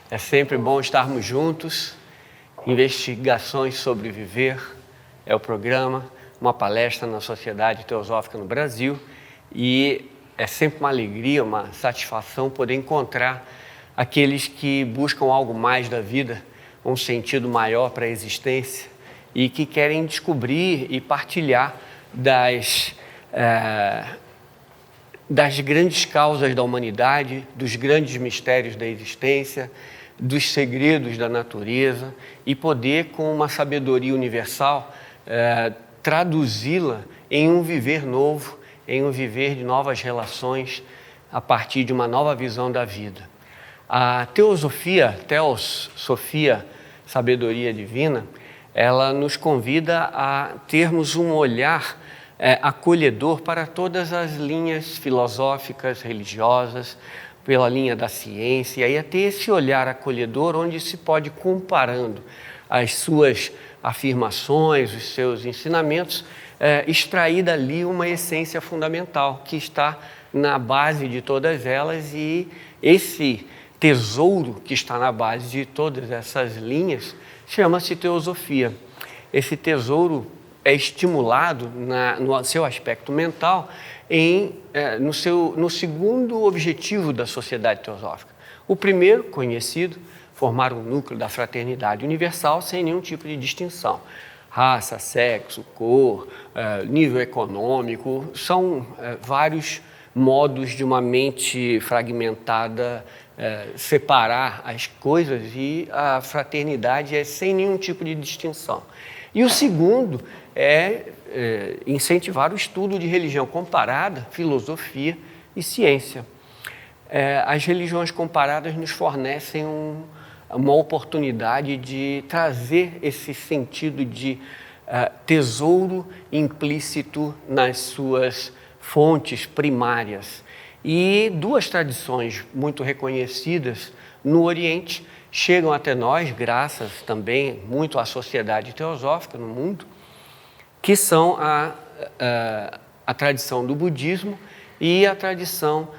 É sempre bom estarmos juntos. Investigações sobre Viver é o programa, uma palestra na Sociedade Teosófica no Brasil, e é sempre uma alegria, uma satisfação poder encontrar aqueles que buscam algo mais da vida, um sentido maior para a existência e que querem descobrir e partilhar das grandes causas da humanidade, dos grandes mistérios da existência, dos segredos da natureza e poder, com uma sabedoria universal, traduzi-la em um viver novo, em um viver de novas relações a partir de uma nova visão da vida. A teosofia, Theos, Sofia, sabedoria divina, ela nos convida a termos um olhar acolhedor para todas as linhas filosóficas, religiosas, pela linha da ciência, e a ter esse olhar acolhedor onde se pode, comparando as suas afirmações, os seus ensinamentos, extrair dali uma essência fundamental que está na base de todas elas, e esse tesouro que está na base de todas essas linhas chama-se teosofia. Esse tesouro é estimulado no seu aspecto mental no segundo objetivo da Sociedade Teosófica. O primeiro, conhecido, formar um núcleo da fraternidade universal sem nenhum tipo de distinção. Raça, sexo, cor, nível econômico, são vários modos de uma mente fragmentada separar as coisas, e a fraternidade é sem nenhum tipo de distinção. E o segundo é incentivar o estudo de religião comparada, filosofia e ciência. As religiões comparadas nos fornecem uma oportunidade de trazer esse sentido de tesouro implícito nas suas fontes primárias. E duas tradições muito reconhecidas no Oriente chegam até nós, graças também muito à Sociedade Teosófica no mundo, que são a tradição do budismo e a tradição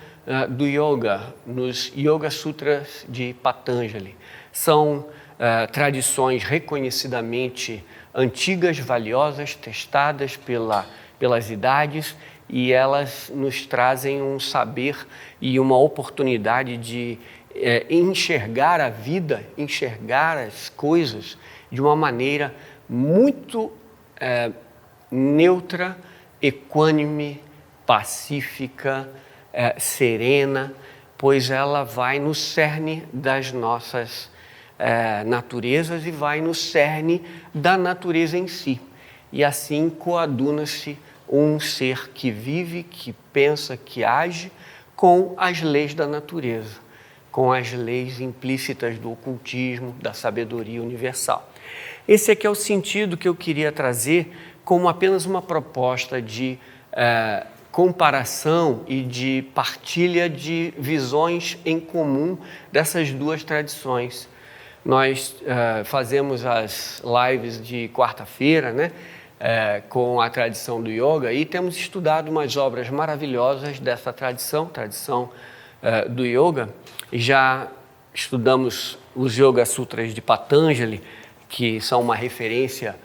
do yoga, nos Yoga Sutras de Patanjali. São tradições reconhecidamente antigas, valiosas, testadas pelas idades, e elas nos trazem um saber e uma oportunidade de enxergar a vida, enxergar as coisas de uma maneira muito neutra, equânime, pacífica, serena, pois ela vai no cerne das nossas naturezas e vai no cerne da natureza em si. E assim coaduna-se um ser que vive, que pensa, que age com as leis da natureza, com as leis implícitas do ocultismo, da sabedoria universal. Esse aqui é o sentido que eu queria trazer como apenas uma proposta de comparação e de partilha de visões em comum dessas duas tradições. Nós fazemos as lives de quarta-feira, né? Com a tradição do yoga, e temos estudado umas obras maravilhosas dessa tradição do yoga. Já estudamos os Yoga Sutras de Patanjali, que são uma referência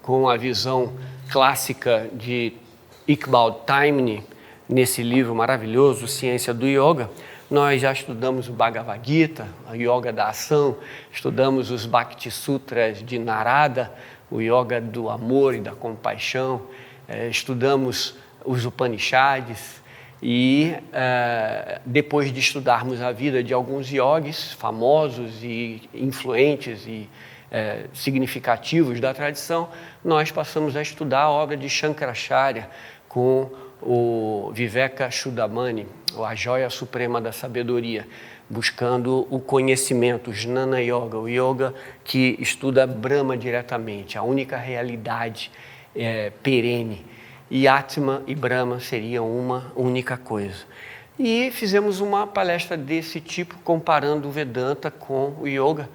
com a visão clássica de Iqbal Taimni, nesse livro maravilhoso, Ciência do Yoga. Nós já estudamos o Bhagavad Gita, a Yoga da Ação, estudamos os Bhakti Sutras de Narada, o Yoga do Amor e da Compaixão, estudamos os Upanishads, e depois de estudarmos a vida de alguns yogis famosos e influentes e significativos da tradição, nós passamos a estudar a obra de Shankaracharya com o Vivekachudamani, a joia suprema da sabedoria, buscando o conhecimento, o Jnana Yoga, o yoga que estuda Brahma diretamente, a única realidade perene. E Atma e Brahma seriam uma única coisa. E fizemos uma palestra desse tipo, comparando o Vedanta com o yoga,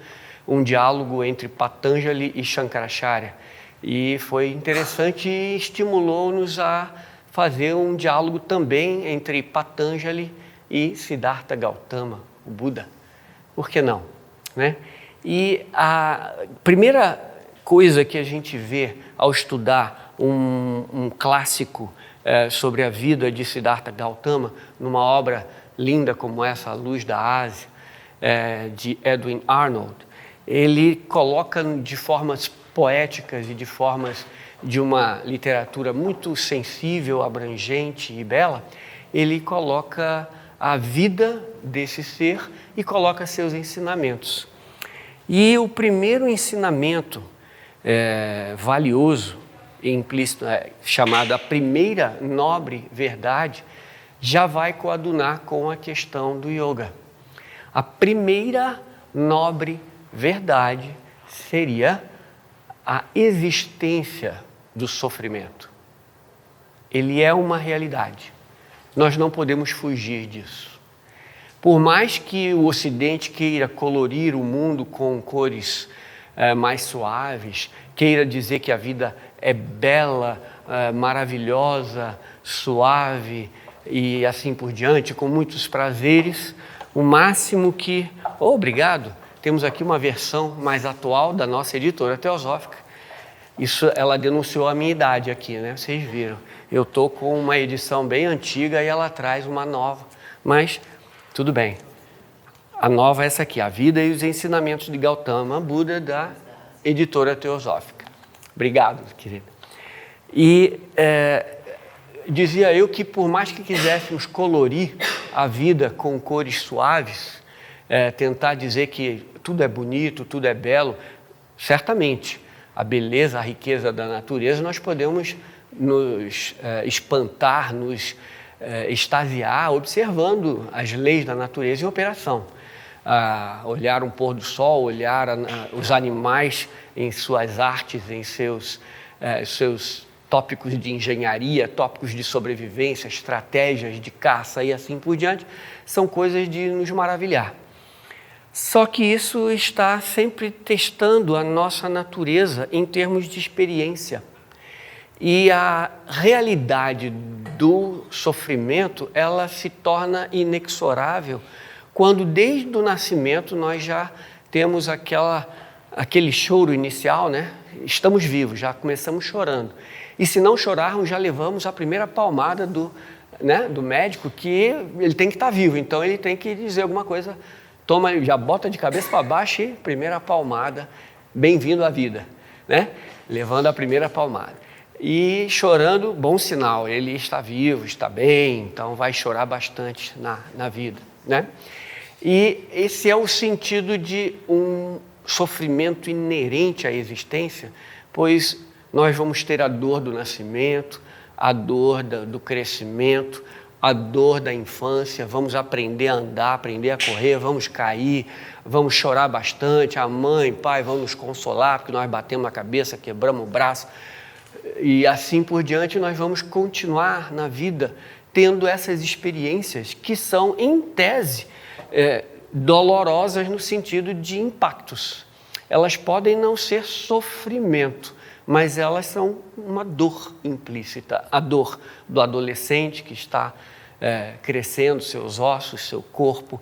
um diálogo entre Patanjali e Shankaracharya. E foi interessante e estimulou-nos a fazer um diálogo também entre Patanjali e Siddhartha Gautama, o Buda. Por que não? Né? E a primeira coisa que a gente vê ao estudar um clássico sobre a vida de Siddhartha Gautama, numa obra linda como essa, A Luz da Ásia, de Edwin Arnold, ele coloca de formas poéticas e de formas de uma literatura muito sensível, abrangente e bela, ele coloca a vida desse ser e coloca seus ensinamentos. E o primeiro ensinamento valioso e implícito, chamado a primeira nobre verdade, já vai coadunar com a questão do yoga. A primeira nobre verdade seria a existência do sofrimento. Ele é uma realidade. Nós não podemos fugir disso. Por mais que o Ocidente queira colorir o mundo com cores mais suaves, queira dizer que a vida é bela, maravilhosa, suave e assim por diante, com muitos prazeres, o máximo que... obrigado! Temos aqui uma versão mais atual da nossa editora teosófica. Isso, ela denunciou a minha idade aqui, né? Vocês viram. Eu estou com uma edição bem antiga e ela traz uma nova, mas tudo bem. A nova é essa aqui, A Vida e os Ensinamentos de Gautama Buda, da editora teosófica. Obrigado, querida. E dizia eu que por mais que quiséssemos colorir a vida com cores suaves, tentar dizer que tudo é bonito, tudo é belo, certamente a beleza, a riqueza da natureza, nós podemos nos espantar, nos extasiar, observando as leis da natureza em operação. Olhar um pôr do sol, olhar os animais em suas artes, em seus tópicos de engenharia, tópicos de sobrevivência, estratégias de caça e assim por diante, são coisas de nos maravilhar. Só que isso está sempre testando a nossa natureza em termos de experiência. E a realidade do sofrimento, ela se torna inexorável quando desde o nascimento nós já temos aquele choro inicial, né? Estamos vivos, já começamos chorando. E se não chorarmos, já levamos a primeira palmada do médico, que ele tem que estar vivo, então ele tem que dizer alguma coisa. Toma, já bota de cabeça para baixo e primeira palmada, bem-vindo à vida, né? Levando a primeira palmada. E chorando, bom sinal, ele está vivo, está bem, então vai chorar bastante na vida, né? E esse é o sentido de um sofrimento inerente à existência, pois nós vamos ter a dor do nascimento, a dor do crescimento, a dor da infância, vamos aprender a andar, aprender a correr, vamos cair, vamos chorar bastante, a mãe, pai vão nos consolar, porque nós batemos a cabeça, quebramos o braço, e assim por diante nós vamos continuar na vida tendo essas experiências que são, em tese, dolorosas no sentido de impactos. Elas podem não ser sofrimento, mas elas são uma dor implícita, a dor do adolescente que está crescendo seus ossos, seu corpo,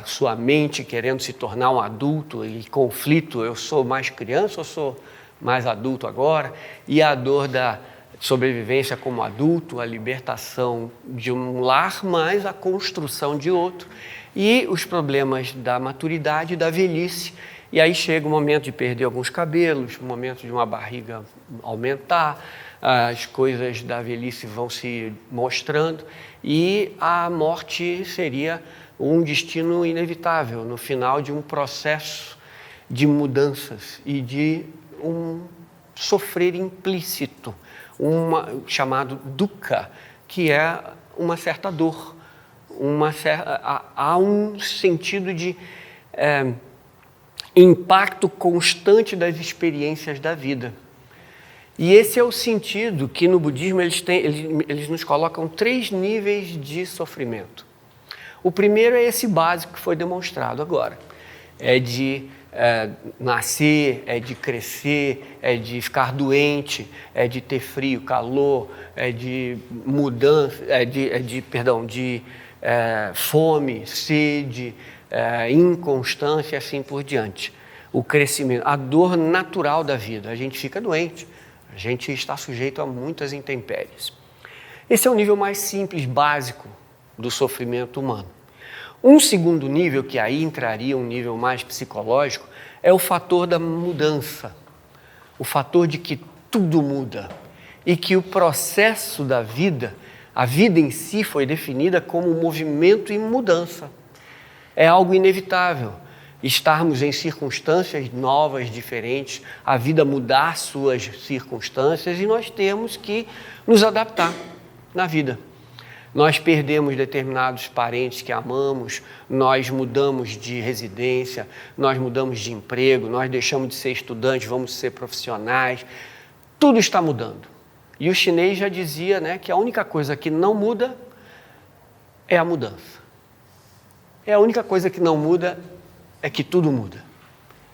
sua mente querendo se tornar um adulto e conflito, eu sou mais criança ou sou mais adulto agora, e a dor da sobrevivência como adulto, a libertação de um lar, mas a construção de outro, e os problemas da maturidade e da velhice. E aí chega o momento de perder alguns cabelos, o momento de uma barriga aumentar, as coisas da velhice vão se mostrando e a morte seria um destino inevitável no final de um processo de mudanças e de um sofrer implícito, chamado dukkha, que é uma certa dor, há um sentido de impacto constante das experiências da vida. E esse é o sentido que no budismo eles nos colocam 3 níveis de sofrimento. O primeiro é esse básico que foi demonstrado agora. É de nascer, é de crescer, é de ficar doente, é de ter frio, calor, é de mudança, de fome, sede, inconstância e assim por diante. O crescimento, a dor natural da vida. A gente fica doente, a gente está sujeito a muitas intempéries. Esse é o nível mais simples, básico do sofrimento humano. Um segundo nível, que aí entraria um nível mais psicológico, é o fator da mudança. O fator de que tudo muda e que o processo da vida, a vida em si foi definida como movimento e mudança. É algo inevitável estarmos em circunstâncias novas, diferentes, a vida mudar suas circunstâncias e nós temos que nos adaptar na vida. Nós perdemos determinados parentes que amamos, nós mudamos de residência, nós mudamos de emprego, nós deixamos de ser estudantes, vamos ser profissionais. Tudo está mudando. E o chinês já dizia, né, que a única coisa que não muda é a mudança. É a única coisa que não muda é que tudo muda.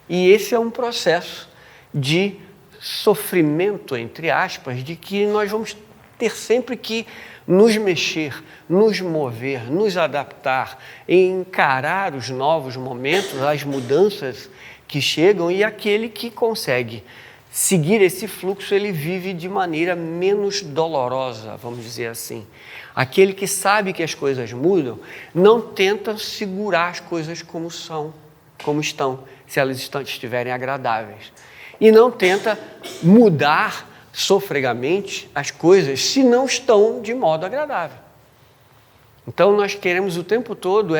E esse é um processo de sofrimento, entre aspas, de que nós vamos ter sempre que nos mexer, nos mover, nos adaptar, encarar os novos momentos, as mudanças que chegam, e aquele que consegue seguir esse fluxo, ele vive de maneira menos dolorosa, vamos dizer assim. Aquele que sabe que as coisas mudam, não tenta segurar as coisas como são, como estão, se elas estiverem agradáveis. E não tenta mudar sofregamente as coisas se não estão de modo agradável. Então nós queremos o tempo todo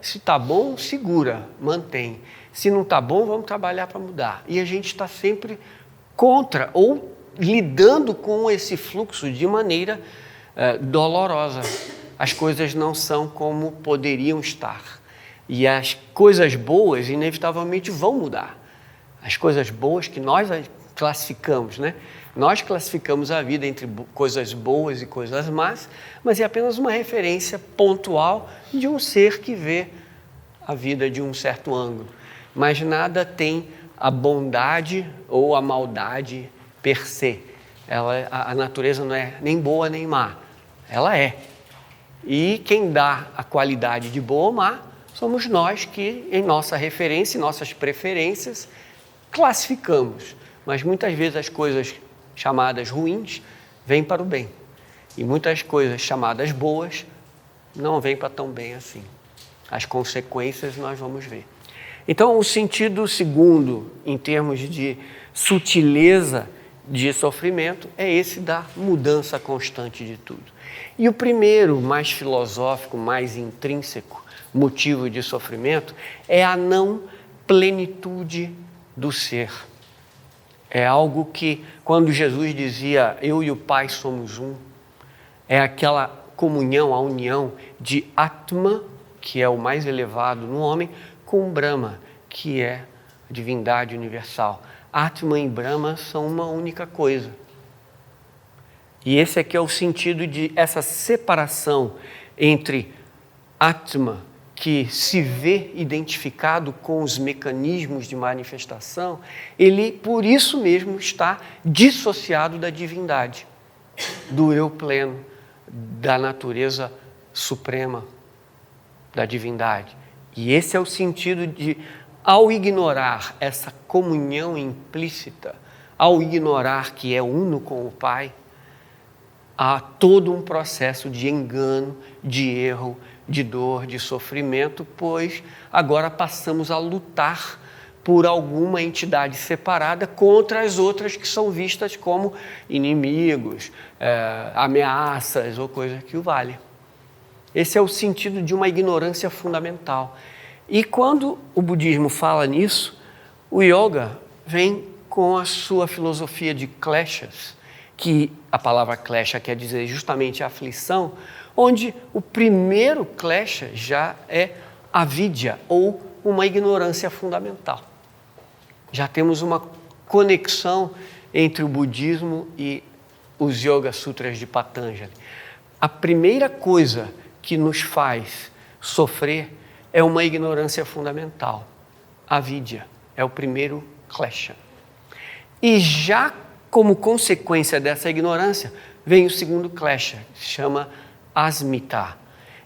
se está bom, segura, mantém. Se não está bom, vamos trabalhar para mudar. E a gente está sempre contra ou lidando com esse fluxo de maneira dolorosa. As coisas não são como poderiam estar. E as coisas boas, inevitavelmente, vão mudar. As coisas boas que nós classificamos, né? Nós classificamos a vida entre coisas boas e coisas más, mas é apenas uma referência pontual de um ser que vê a vida de um certo ângulo. Mas nada tem a bondade ou a maldade per se. A natureza não é nem boa nem má, ela é. E quem dá a qualidade de boa ou má somos nós que, em nossa referência, em nossas preferências, classificamos. Mas muitas vezes as coisas chamadas ruins vêm para o bem. E muitas coisas chamadas boas não vêm para tão bem assim. As consequências nós vamos ver. Então, o sentido segundo, em termos de sutileza de sofrimento, é esse da mudança constante de tudo. E o primeiro, mais filosófico, mais intrínseco motivo de sofrimento é a não plenitude do ser. É algo que, quando Jesus dizia, eu e o Pai somos um, é aquela comunhão, a união de Atma, que é o mais elevado no homem, com Brahma, que é a divindade universal. Atma e Brahma são uma única coisa. E esse aqui é o sentido de essa separação entre Atma, que se vê identificado com os mecanismos de manifestação, ele, por isso mesmo, está dissociado da divindade, do eu pleno, da natureza suprema, da divindade. E esse é o sentido de, ao ignorar essa comunhão implícita, ao ignorar que é uno com o Pai, há todo um processo de engano, de erro, de dor, de sofrimento, pois agora passamos a lutar por alguma entidade separada contra as outras que são vistas como inimigos, ameaças ou coisas que o valem. Esse é o sentido de uma ignorância fundamental. E quando o budismo fala nisso, o yoga vem com a sua filosofia de kleshas, que a palavra klesha quer dizer justamente aflição, onde o primeiro klesha já é avidya, ou uma ignorância fundamental. Já temos uma conexão entre o budismo e os Yoga Sutras de Patanjali. A primeira coisa que nos faz sofrer é uma ignorância fundamental. Avidya é o primeiro klesha. E já como consequência dessa ignorância, vem o segundo klesha, que se chama asmita.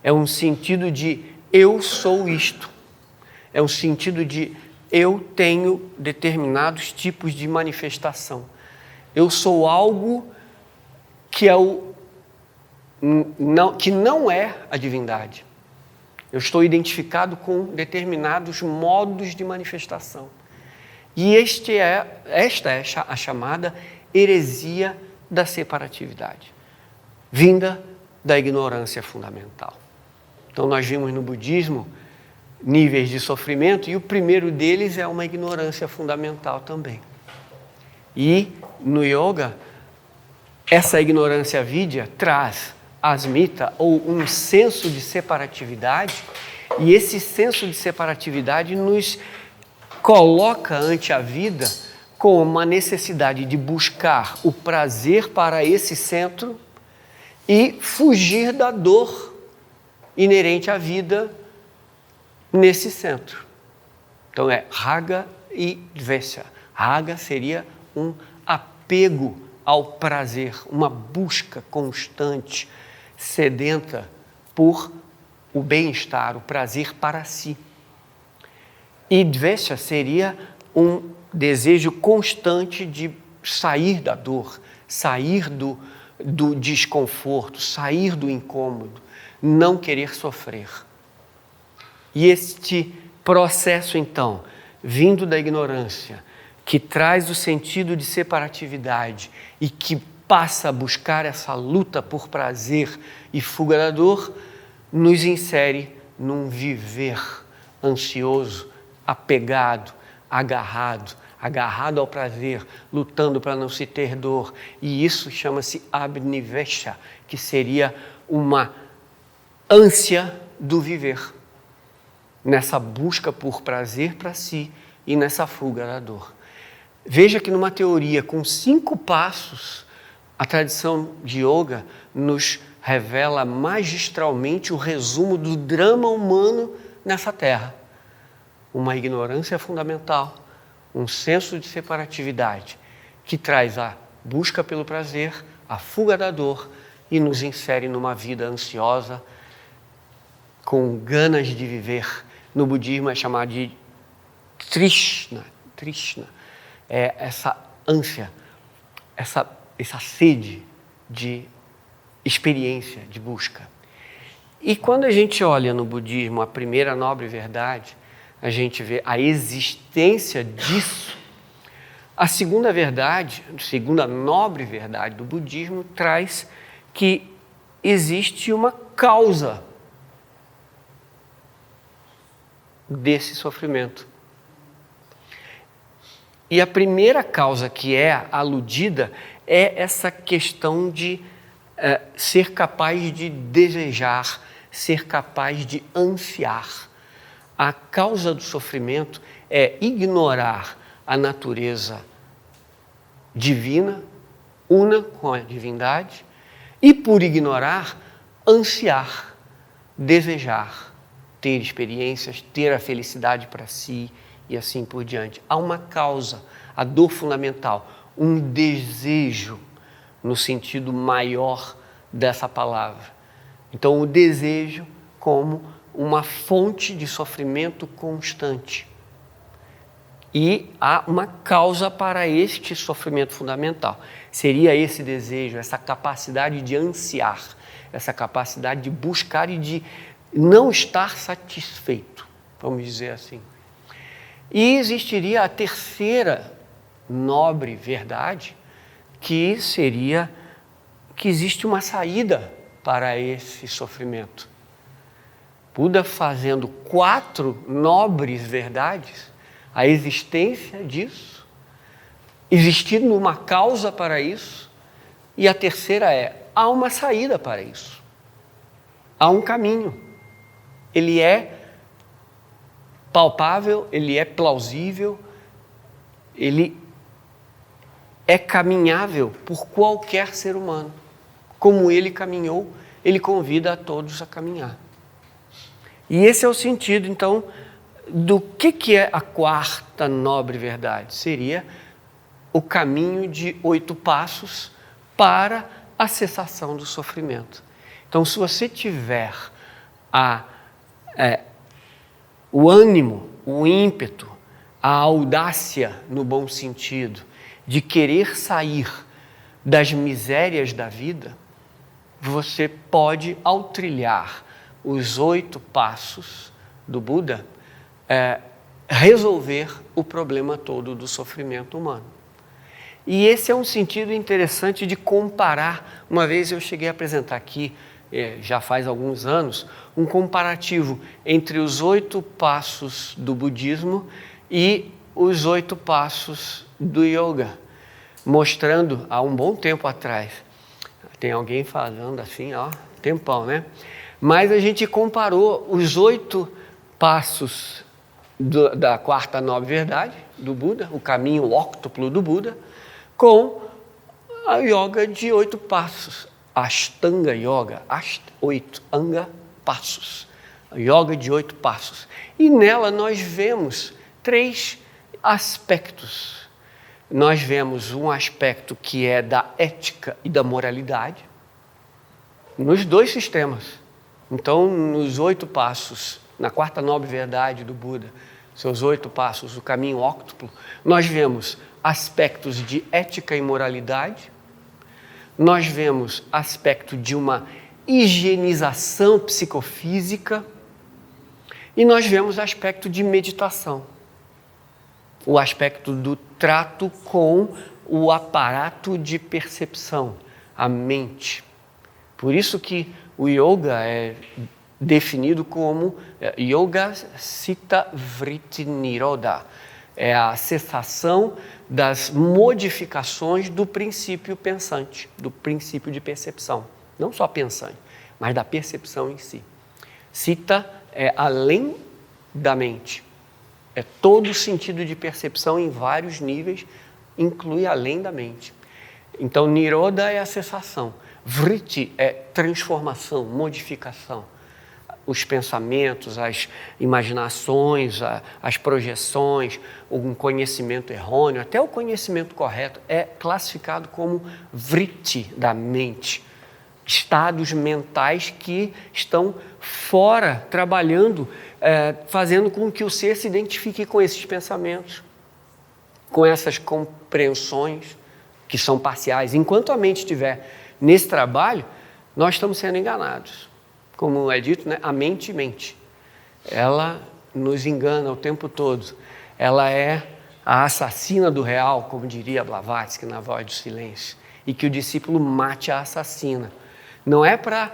É um sentido de eu sou isto. É um sentido de eu tenho determinados tipos de manifestação. Eu sou algo que que não é a divindade. Eu estou identificado com determinados modos de manifestação. E esta é a chamada heresia da separatividade, vinda da ignorância fundamental. Então nós vimos no budismo níveis de sofrimento, e o primeiro deles é uma ignorância fundamental também. E no yoga, essa ignorância vidya traz asmita, ou um senso de separatividade, e esse senso de separatividade nos coloca ante a vida com uma necessidade de buscar o prazer para esse centro e fugir da dor inerente à vida nesse centro. Então é raga e dvesha. Raga seria um apego ao prazer, uma busca constante, sedenta por o bem-estar, o prazer para si. E dvesha seria um desejo constante de sair da dor, sair do desconforto, sair do incômodo, não querer sofrer. E este processo, então, vindo da ignorância, que traz o sentido de separatividade e que passa a buscar essa luta por prazer e fuga da dor, nos insere num viver ansioso, apegado, agarrado ao prazer, lutando para não se ter dor. E isso chama-se abnivesha, que seria uma ânsia do viver, nessa busca por prazer para si e nessa fuga da dor. Veja que numa teoria com 5 passos, a tradição de yoga nos revela magistralmente o resumo do drama humano nessa terra. Uma ignorância fundamental, um senso de separatividade que traz a busca pelo prazer, a fuga da dor e nos insere numa vida ansiosa, com ganas de viver. No budismo é chamado de trishna. Trishna é essa ânsia, essa sede de experiência, de busca. E quando a gente olha no budismo a primeira nobre verdade, a gente vê a existência disso. A segunda verdade, a segunda nobre verdade do budismo traz que existe uma causa desse sofrimento. E a primeira causa que é aludida é essa questão de ser capaz de desejar, ser capaz de ansiar. A causa do sofrimento é ignorar a natureza divina, una com a divindade, e por ignorar, ansiar, desejar, ter experiências, ter a felicidade para si e assim por diante. Há uma causa, a dor fundamental, um desejo no sentido maior dessa palavra. Então, o desejo como uma fonte de sofrimento constante. E há uma causa para este sofrimento fundamental. Seria esse desejo, essa capacidade de ansiar, essa capacidade de buscar e de não estar satisfeito, vamos dizer assim. E existiria a terceira nobre verdade, que seria que existe uma saída para esse sofrimento. Buda fazendo 4 nobres verdades, a existência disso, existindo uma causa para isso, e a terceira há uma saída para isso. Há um caminho. Ele é palpável, ele é plausível, ele é caminhável por qualquer ser humano. Como ele caminhou, ele convida a todos a caminhar. E esse é o sentido, então, do que é a quarta nobre verdade? Seria o caminho de 8 passos para a cessação do sofrimento. Então, se você tiver o ânimo, o ímpeto, a audácia, no bom sentido, de querer sair das misérias da vida, você pode, ao trilhar os 8 passos do Buda, resolver o problema todo do sofrimento humano. E esse é um sentido interessante de comparar. Uma vez eu cheguei a apresentar aqui, já faz alguns anos, um comparativo entre os 8 passos do budismo e os 8 passos do yoga, mostrando há um bom tempo atrás. Tem alguém falando assim, tempão, né? Mas a gente comparou os 8 passos da quarta nobre verdade do Buda, o caminho óctuplo do Buda, com a yoga de 8 passos, Ashtanga Yoga, 8 anga passos, a yoga de 8 passos. E nela nós vemos 3 aspectos. Nós vemos um aspecto que é da ética e da moralidade, nos 2 sistemas. Então, nos 8 passos, na quarta nobre verdade do Buda, seus 8 passos, o caminho óctuplo, nós vemos aspectos de ética e moralidade, nós vemos aspecto de uma higienização psicofísica e nós vemos aspecto de meditação, o aspecto do trato com o aparato de percepção, a mente. Por isso que o yoga é definido como Yoga Citta Vritti Nirodha, é a cessação das modificações do princípio pensante, do princípio de percepção. Não só pensante, mas da percepção em si. Citta é além da mente. É todo o sentido de percepção em vários níveis, inclui além da mente. Então, Nirodha é a cessação. Vritti é transformação, modificação. Os pensamentos, as imaginações, as projeções, um conhecimento errôneo, até o conhecimento correto é classificado como vritti da mente. Estados mentais que estão fora, trabalhando, fazendo com que o ser se identifique com esses pensamentos, com essas compreensões que são parciais. Enquanto a mente estiver nesse trabalho, nós estamos sendo enganados. Como é dito, né? A mente mente. Ela nos engana o tempo todo. Ela é a assassina do real, como diria Blavatsky na Voz do Silêncio, e que o discípulo mate a assassina. Não é para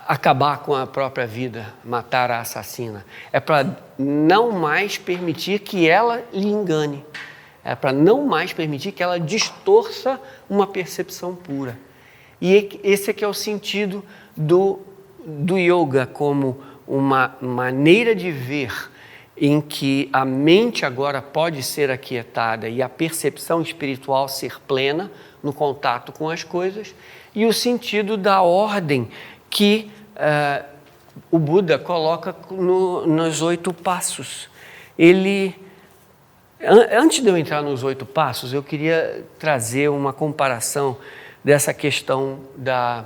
acabar com a própria vida, matar a assassina. É para não mais permitir que ela lhe engane. É para não mais permitir que ela distorça uma percepção pura. E esse aqui é o sentido do yoga, como uma maneira de ver em que a mente agora pode ser aquietada e a percepção espiritual ser plena no contato com as coisas, e o sentido da ordem que o Buda coloca nos 8 passos. Antes de eu entrar nos 8 passos, eu queria trazer uma comparação dessa questão da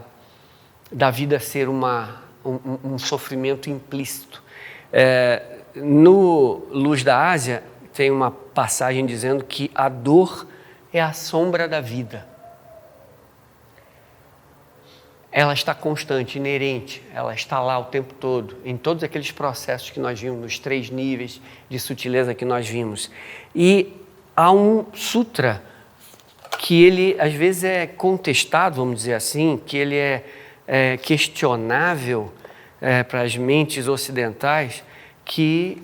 vida ser um sofrimento implícito. No Luz da Ásia, tem uma passagem dizendo que a dor é a sombra da vida. Ela está constante, inerente, ela está lá o tempo todo, em todos aqueles processos que nós vimos, nos 3 níveis de sutileza que nós vimos. E há um sutra que ele, às vezes, é contestado, vamos dizer assim, que ele é questionável para as mentes ocidentais que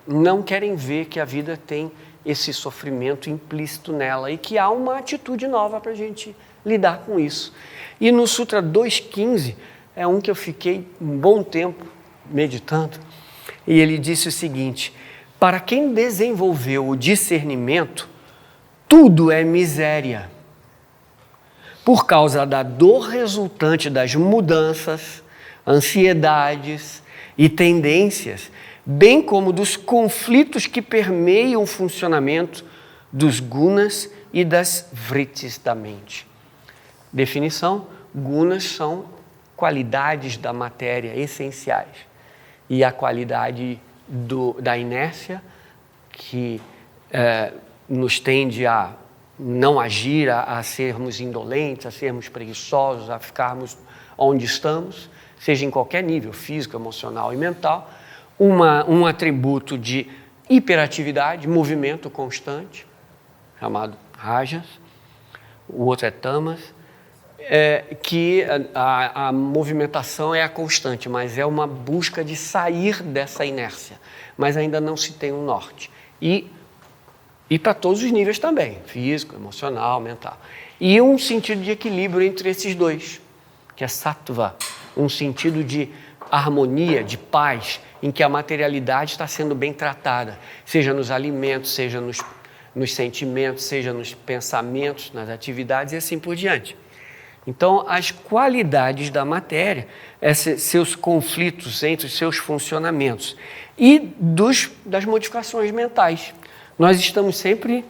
não querem ver que a vida tem esse sofrimento implícito nela e que há uma atitude nova para a gente lidar com isso. E no Sutra 2.15, é um que eu fiquei um bom tempo meditando, e ele disse o seguinte: para quem desenvolveu o discernimento, tudo é miséria. Por causa da dor resultante das mudanças, ansiedades e tendências, bem como dos conflitos que permeiam o funcionamento dos gunas e das vrittis da mente. Definição: gunas são qualidades da matéria essenciais, e a qualidade da inércia, que nos tende a não agir, a sermos indolentes, a sermos preguiçosos, a ficarmos onde estamos, seja em qualquer nível, físico, emocional e mental. Um atributo de hiperatividade, movimento constante, chamado rajas. O outro é tamas, que a movimentação é a constante, mas é uma busca de sair dessa inércia, mas ainda não se tem um norte. E para todos os níveis também, físico, emocional, mental. E um sentido de equilíbrio entre esses dois, que é sattva, um sentido de harmonia, de paz, em que a materialidade está sendo bem tratada, seja nos alimentos, seja nos sentimentos, seja nos pensamentos, nas atividades e assim por diante. Então, as qualidades da matéria, seus conflitos entre os seus funcionamentos e das modificações mentais. Nós estamos sempre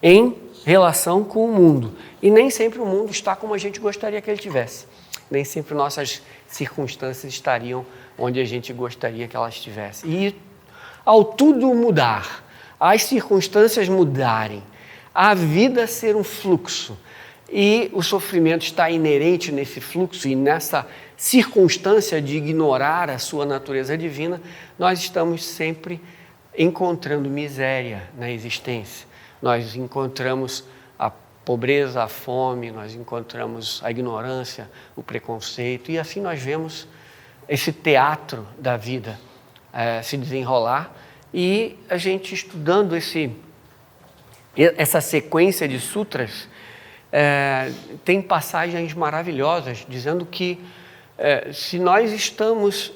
em relação com o mundo e nem sempre o mundo está como a gente gostaria que ele tivesse. Nem sempre nossas circunstâncias estariam onde a gente gostaria que elas estivessem. E ao tudo mudar, as circunstâncias mudarem, a vida ser um fluxo e o sofrimento está inerente nesse fluxo e nessa circunstância de ignorar a sua natureza divina, nós estamos sempre encontrando miséria na existência. Nós encontramos a pobreza, a fome, nós encontramos a ignorância, o preconceito, e assim nós vemos esse teatro da vida se desenrolar, e a gente estudando essa sequência de sutras, tem passagens maravilhosas dizendo que se nós estamos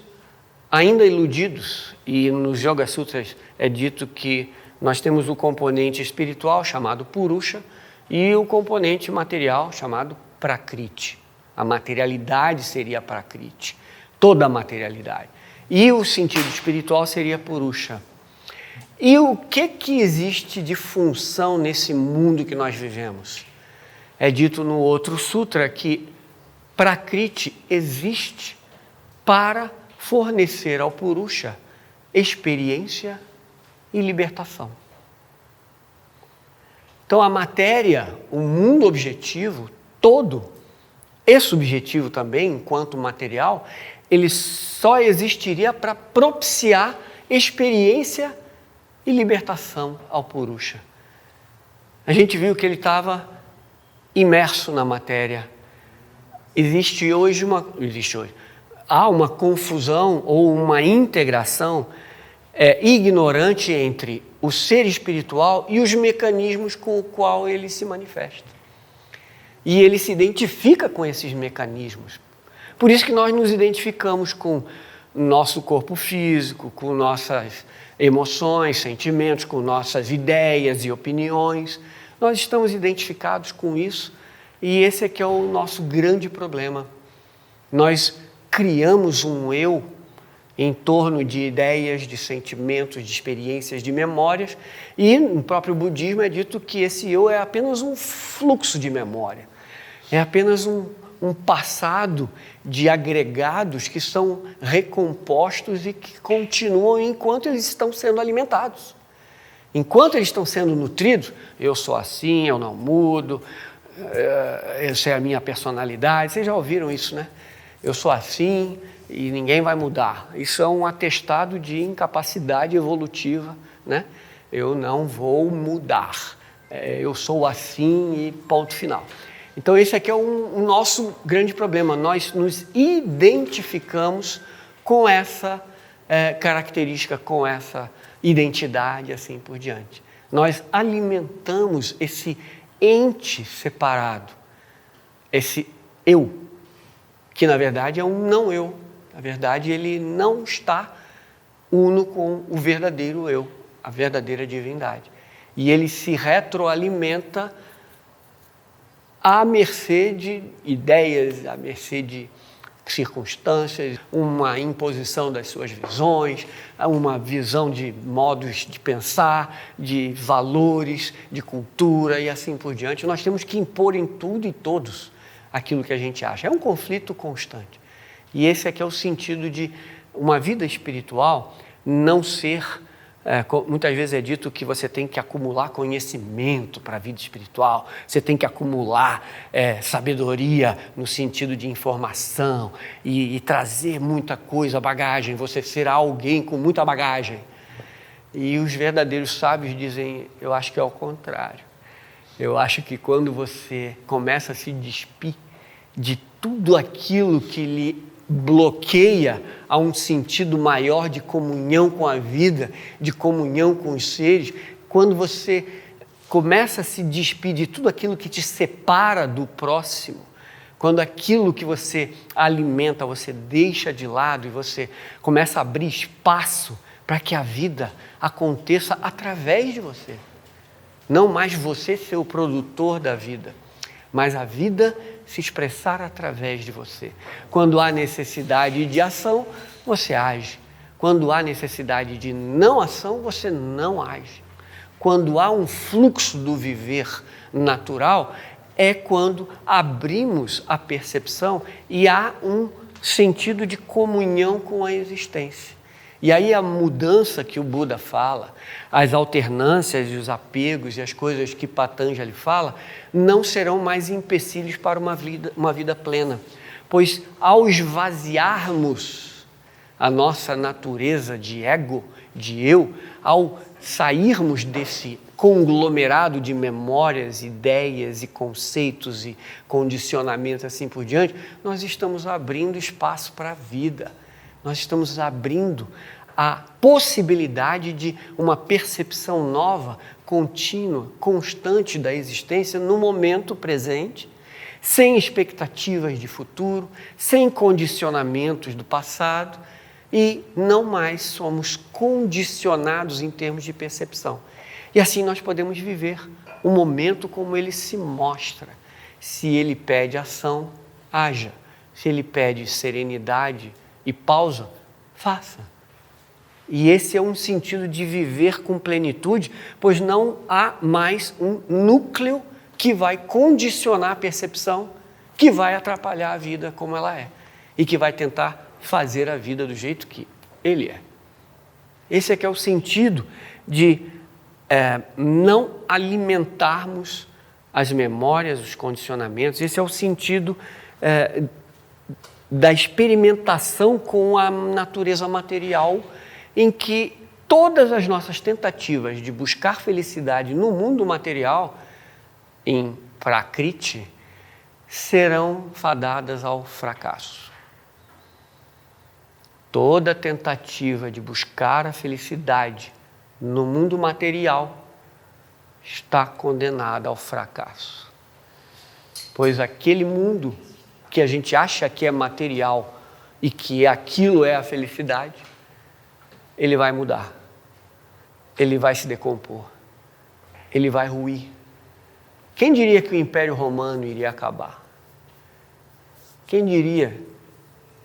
ainda iludidos, e nos Yoga Sutras é dito que nós temos o componente espiritual chamado Purusha e o componente material chamado Prakriti. A materialidade seria Prakriti, toda a materialidade. E o sentido espiritual seria Purusha. E o que existe de função nesse mundo que nós vivemos? É dito no outro sutra que Prakriti existe para fornecer ao Purusha experiência e libertação. Então a matéria, o mundo objetivo, todo, e subjetivo também, enquanto material, ele só existiria para propiciar experiência e libertação ao Purusha. A gente viu que ele estava imerso na matéria. Há uma confusão ou uma integração ignorante entre o ser espiritual e os mecanismos com o qual ele se manifesta. E ele se identifica com esses mecanismos. Por isso que nós nos identificamos com nosso corpo físico, com nossas emoções, sentimentos, com nossas ideias e opiniões. Nós estamos identificados com isso e esse é que é o nosso grande problema. Nós criamos um eu em torno de ideias, de sentimentos, de experiências, de memórias, e no próprio budismo é dito que esse eu é apenas um fluxo de memória, é apenas um passado de agregados que são recompostos e que continuam enquanto eles estão sendo alimentados. Enquanto eles estão sendo nutridos, eu sou assim, eu não mudo, essa é a minha personalidade. Vocês já ouviram isso, né? Eu sou assim e ninguém vai mudar. Isso é um atestado de incapacidade evolutiva, né? Eu não vou mudar. Eu sou assim e ponto final. Então esse aqui é o nosso grande problema. Nós nos identificamos com essa característica, com essa identidade, assim por diante. Nós alimentamos esse ente separado, esse eu, que na verdade é um não eu. Na verdade, ele não está uno com o verdadeiro eu, a verdadeira divindade. E ele se retroalimenta à mercê de ideias, à mercê de circunstâncias, uma imposição das suas visões, uma visão de modos de pensar, de valores, de cultura e assim por diante. Nós temos que impor em tudo e todos aquilo que a gente acha. É um conflito constante. E esse aqui é o sentido de uma vida espiritual, não ser... muitas vezes é dito que você tem que acumular conhecimento para a vida espiritual, você tem que acumular sabedoria no sentido de informação e trazer muita coisa, bagagem, você será alguém com muita bagagem. E os verdadeiros sábios dizem, eu acho que é o contrário. Eu acho que quando você começa a se despir de tudo aquilo que lhe bloqueia a um sentido maior de comunhão com a vida, de comunhão com os seres, quando você começa a se despir de tudo aquilo que te separa do próximo, quando aquilo que você alimenta, você deixa de lado e você começa a abrir espaço para que a vida aconteça através de você. Não mais você ser o produtor da vida, mas a vida se expressar através de você. Quando há necessidade de ação, você age. Quando há necessidade de não ação, você não age. Quando há um fluxo do viver natural, é quando abrimos a percepção e há um sentido de comunhão com a existência. E aí a mudança que o Buda fala, as alternâncias e os apegos e as coisas que Patanjali fala, não serão mais empecilhos para uma vida plena. Pois ao esvaziarmos a nossa natureza de ego, de eu, ao sairmos desse conglomerado de memórias, ideias e conceitos e condicionamentos assim por diante, nós estamos abrindo espaço para a vida. Nós estamos abrindo a possibilidade de uma percepção nova, contínua, constante da existência no momento presente, sem expectativas de futuro, sem condicionamentos do passado e não mais somos condicionados em termos de percepção. E assim nós podemos viver o momento como ele se mostra. Se ele pede ação, haja. Se ele pede serenidade e pausa, faça. E esse é um sentido de viver com plenitude, pois não há mais um núcleo que vai condicionar a percepção, que vai atrapalhar a vida como ela é e que vai tentar fazer a vida do jeito que ele é. Esse é que é o sentido de não alimentarmos as memórias, os condicionamentos. Esse é o sentido da experimentação com a natureza material, em que todas as nossas tentativas de buscar felicidade no mundo material, em Prakriti, serão fadadas ao fracasso. Toda tentativa de buscar a felicidade no mundo material está condenada ao fracasso. Pois aquele mundo que a gente acha que é material e que aquilo é a felicidade, ele vai mudar, ele vai se decompor, ele vai ruir. Quem diria que o Império Romano iria acabar? Quem diria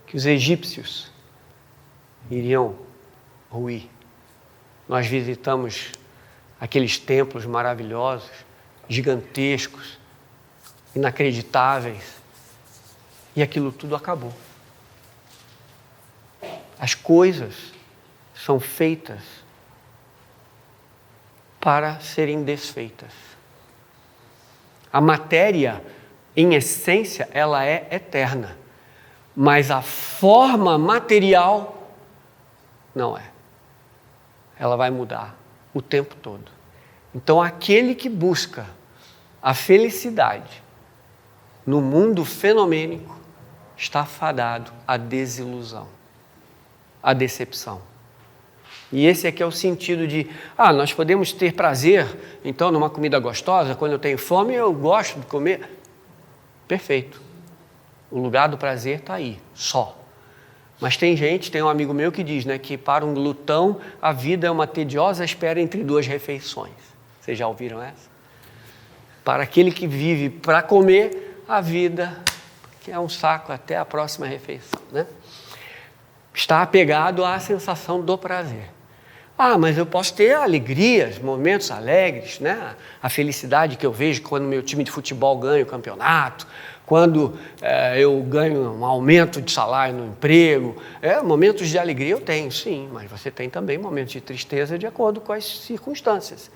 que os egípcios iriam ruir? Nós visitamos aqueles templos maravilhosos, gigantescos, inacreditáveis, e aquilo tudo acabou. As coisas são feitas para serem desfeitas. A matéria, em essência, ela é eterna, mas a forma material não é. Ela vai mudar o tempo todo. Então, aquele que busca a felicidade no mundo fenomênico está fadado à desilusão, à decepção. E esse aqui é o sentido de, nós podemos ter prazer, então, numa comida gostosa, quando eu tenho fome, eu gosto de comer. Perfeito. O lugar do prazer está aí, só. Mas tem um amigo meu que diz, que para um glutão a vida é uma tediosa espera entre duas refeições. Vocês já ouviram essa? Para aquele que vive para comer, a vida que é um saco até a próxima refeição, Está apegado à sensação do prazer. Mas eu posso ter alegrias, momentos alegres, A felicidade que eu vejo quando meu time de futebol ganha o campeonato, Quando eu ganho um aumento de salário no emprego, momentos de alegria eu tenho, sim, mas você tem também momentos de tristeza de acordo com as circunstâncias.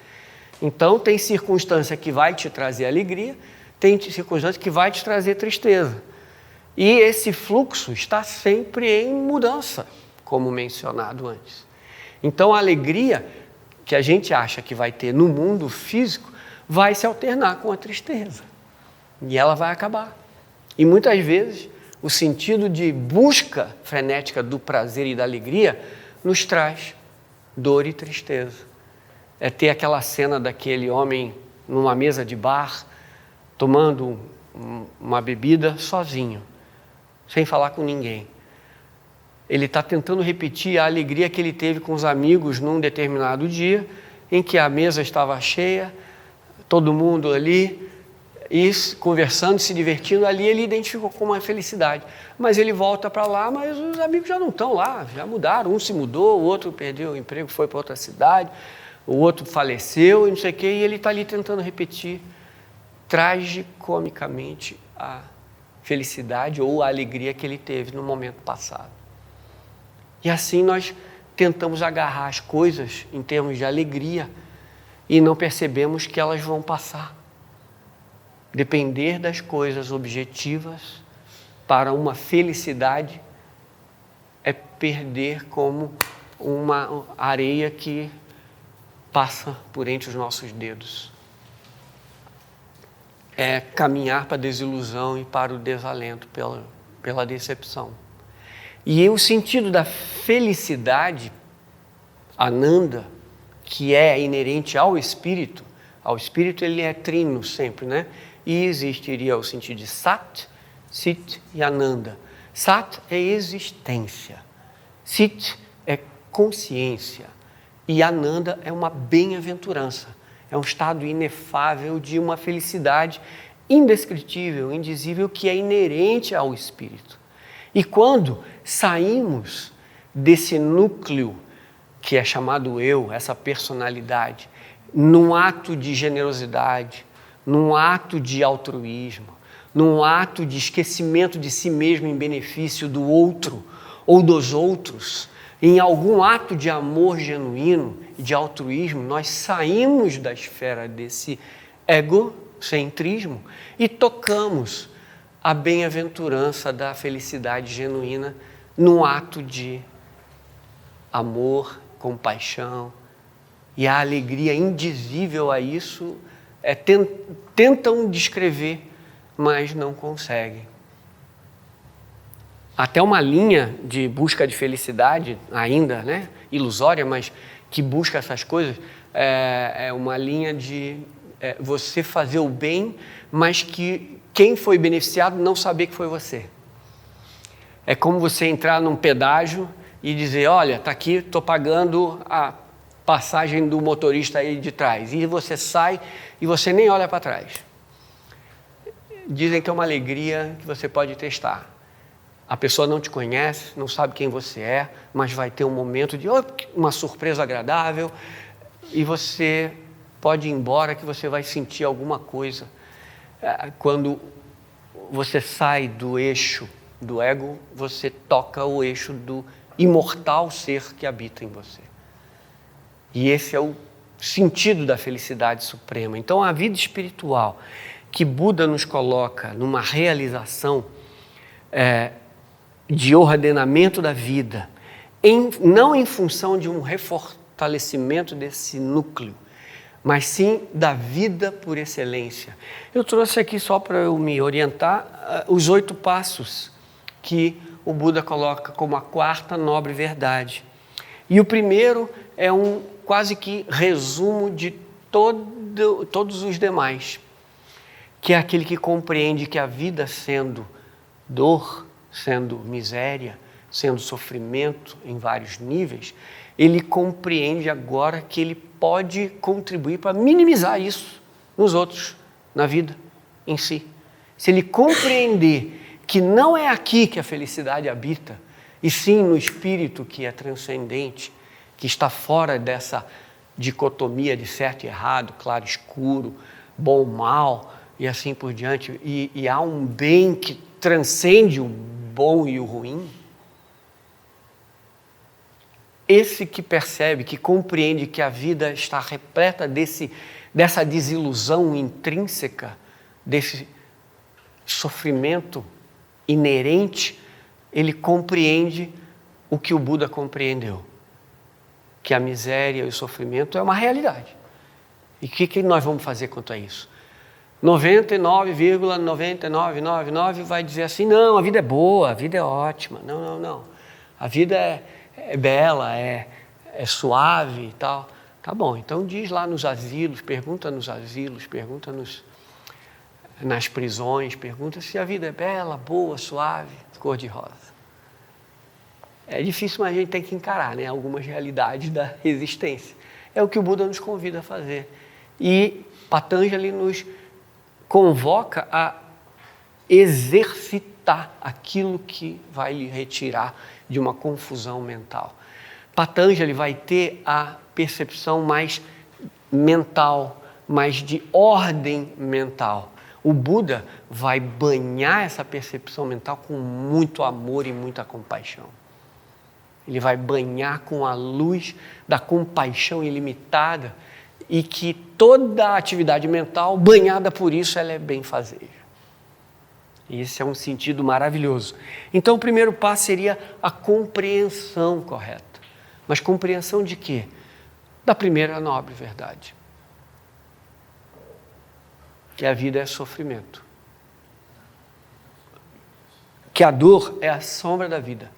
Então, tem circunstância que vai te trazer alegria, tem circunstância que vai te trazer tristeza. E esse fluxo está sempre em mudança, como mencionado antes. Então, a alegria que a gente acha que vai ter no mundo físico vai se alternar com a tristeza. E ela vai acabar. E muitas vezes, o sentido de busca frenética do prazer e da alegria nos traz dor e tristeza. É ter aquela cena daquele homem numa mesa de bar, tomando uma bebida sozinho, sem falar com ninguém. Ele está tentando repetir a alegria que ele teve com os amigos num determinado dia, em que a mesa estava cheia, todo mundo ali, e conversando, se divertindo, ali ele identificou com uma felicidade. Mas ele volta para lá, mas os amigos já não estão lá, já mudaram, um se mudou, o outro perdeu o emprego, foi para outra cidade, o outro faleceu, e não sei o quê, e ele está ali tentando repetir tragicomicamente a felicidade ou a alegria que ele teve no momento passado. E assim nós tentamos agarrar as coisas em termos de alegria e não percebemos que elas vão passar. Depender das coisas objetivas para uma felicidade é perder como uma areia que passa por entre os nossos dedos. É caminhar para a desilusão e para o desalento, pela decepção. E o sentido da felicidade, Ananda, que é inerente ao espírito ele é trino sempre, né? E existiria o sentido de Sat, Sit e Ananda. Sat é existência, Sit é consciência e Ananda é uma bem-aventurança, é um estado inefável de uma felicidade indescritível, indizível, que é inerente ao espírito. E quando saímos desse núcleo que é chamado eu, essa personalidade, num ato de generosidade, num ato de altruísmo, num ato de esquecimento de si mesmo em benefício do outro ou dos outros, em algum ato de amor genuíno e de altruísmo, nós saímos da esfera desse egocentrismo e tocamos a bem-aventurança da felicidade genuína num ato de amor, compaixão, e a alegria indizível a isso tentam descrever, mas não conseguem. Até uma linha de busca de felicidade, ainda, né, ilusória, mas que busca essas coisas, é uma linha de você fazer o bem, mas que quem foi beneficiado não saber que foi você. É como você entrar num pedágio e dizer, olha, está aqui, estou pagando a passagem do motorista aí de trás. E você sai e você nem olha para trás. Dizem que é uma alegria que você pode testar. A pessoa não te conhece, não sabe quem você é, mas vai ter um momento de uma surpresa agradável e você pode ir embora que você vai sentir alguma coisa. Quando você sai do eixo do ego, você toca o eixo do imortal ser que habita em você. E esse é o sentido da felicidade suprema. Então, a vida espiritual que Buda nos coloca numa realização de ordenamento da vida, não em função de um refortalecimento desse núcleo, mas sim da vida por excelência. Eu trouxe aqui, só para eu me orientar, os 8 passos que o Buda coloca como a 4ª nobre verdade. E o primeiro é um quase que resumo de todos os demais, que é aquele que compreende que a vida, sendo dor, sendo miséria, sendo sofrimento em vários níveis, ele compreende agora que ele pode contribuir para minimizar isso nos outros, na vida em si. Se ele compreender que não é aqui que a felicidade habita, e sim no espírito que é transcendente, que está fora dessa dicotomia de certo e errado, claro e escuro, bom, mal, e assim por diante, e há um bem que transcende o bom e o ruim, esse que percebe, que compreende que a vida está repleta dessa desilusão intrínseca, desse sofrimento inerente, ele compreende o que o Buda compreendeu, que a miséria e o sofrimento é uma realidade. E o que nós vamos fazer quanto a isso? 99,9999 vai dizer assim, não, a vida é boa, a vida é ótima. Não. A vida é bela, é suave e tal. Tá bom, então diz lá nos asilos, pergunta nas prisões, pergunta se a vida é bela, boa, suave, cor-de-rosa. É difícil, mas a gente tem que encarar, né, algumas realidades da existência. É o que o Buda nos convida a fazer. E Patanjali nos convoca a exercitar aquilo que vai lhe retirar de uma confusão mental. Patanjali vai ter a percepção mais mental, mais de ordem mental. O Buda vai banhar essa percepção mental com muito amor e muita compaixão. Ele vai banhar com a luz da compaixão ilimitada e que toda a atividade mental, banhada por isso, ela é benfazeja. E esse é um sentido maravilhoso. Então, o primeiro passo seria a compreensão correta. Mas compreensão de quê? Da primeira nobre verdade. Que a vida é sofrimento. Que a dor é a sombra da vida.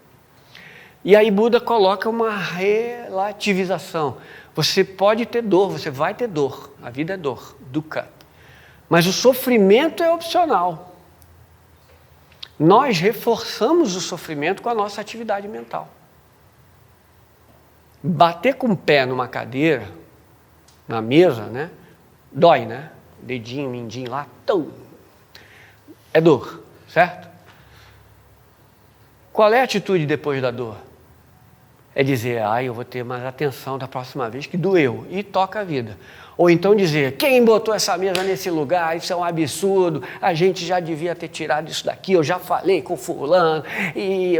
E aí Buda coloca uma relativização. Você pode ter dor, você vai ter dor. A vida é dor, dukkha. Mas o sofrimento é opcional. Nós reforçamos o sofrimento com a nossa atividade mental. Bater com o pé numa cadeira, na mesa, né? Dói, né? Dedinho, mindinho lá, tão. É dor, certo? Qual é a atitude depois da dor? É dizer, eu vou ter mais atenção da próxima vez que doeu, e toca a vida. Ou então dizer, quem botou essa mesa nesse lugar, isso é um absurdo, a gente já devia ter tirado isso daqui, eu já falei com fulano, e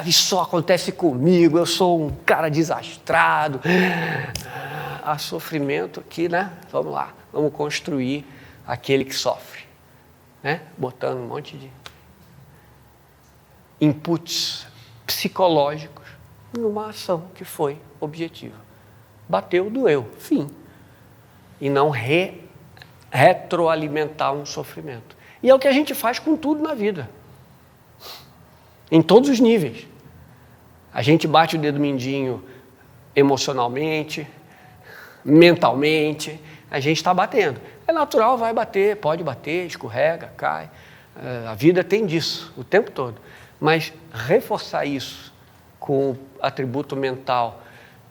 isso só acontece comigo, eu sou um cara desastrado. Há sofrimento aqui, né? Vamos lá, vamos construir aquele que sofre, né? Botando um monte de inputs psicológicos numa ação que foi objetiva. Bateu, doeu, fim. E não retroalimentar um sofrimento. E é o que a gente faz com tudo na vida. Em todos os níveis. A gente bate o dedo mindinho emocionalmente, mentalmente, a gente está batendo. É natural, vai bater, pode bater, escorrega, cai. A vida tem disso o tempo todo. Mas reforçar isso com o atributo mental,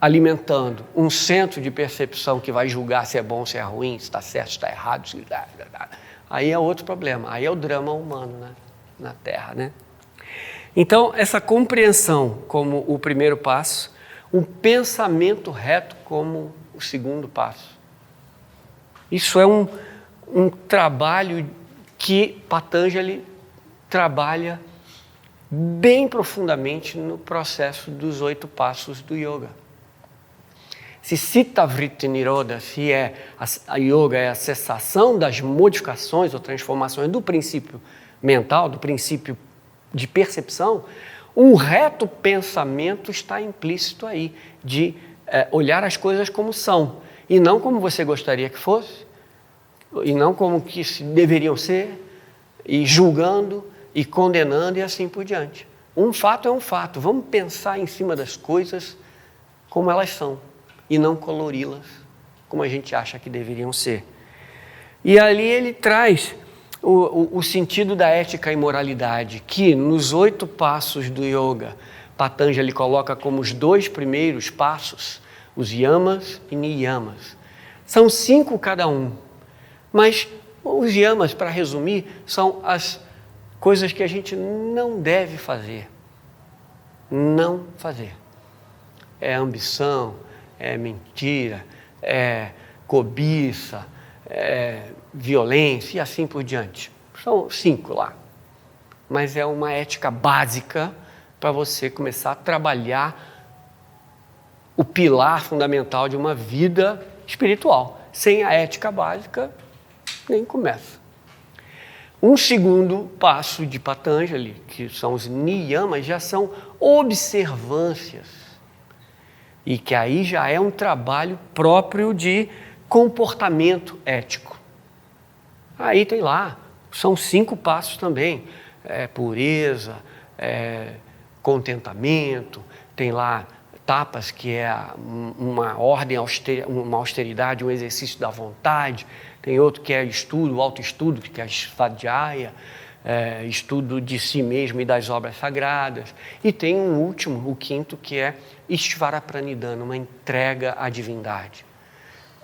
alimentando um centro de percepção que vai julgar se é bom, se é ruim, se está certo, se está errado, se aí é outro problema, aí é o drama humano, né? Na Terra, né? Então, essa compreensão como o primeiro passo, um pensamento reto como o segundo passo. Isso é um trabalho que Patanjali trabalha bem profundamente no processo dos 8 passos do yoga. Se Citta Vritti Nirodha, se a yoga é a cessação das modificações ou transformações do princípio mental, do princípio de percepção, um reto pensamento está implícito aí, de olhar as coisas como são, e não como você gostaria que fosse, e não como que deveriam ser, e julgando, e condenando e assim por diante. Um fato é um fato. Vamos pensar em cima das coisas como elas são e não colori-las como a gente acha que deveriam ser. E ali ele traz o sentido da ética e moralidade, que nos 8 passos do yoga, Patanjali coloca como os 2 primeiros passos, os yamas e niyamas. São 5 cada um, mas os yamas, para resumir, são as coisas que a gente não deve fazer. Não fazer. É ambição, é mentira, é cobiça, violência e assim por diante. São 5 lá. Mas é uma ética básica para você começar a trabalhar o pilar fundamental de uma vida espiritual. Sem a ética básica, nem começa. Um segundo passo de Patanjali, que são os niyamas, já são observâncias. E que aí já é um trabalho próprio de comportamento ético. Aí tem lá, são 5 passos também. Pureza, contentamento, tem lá tapas, que é uma ordem, uma austeridade, um exercício da vontade. Tem outro que é estudo, autoestudo, que é svadhyaya, estudo de si mesmo e das obras sagradas. E tem um último, o 5º, que é Ishvara-pranidhana, uma entrega à divindade.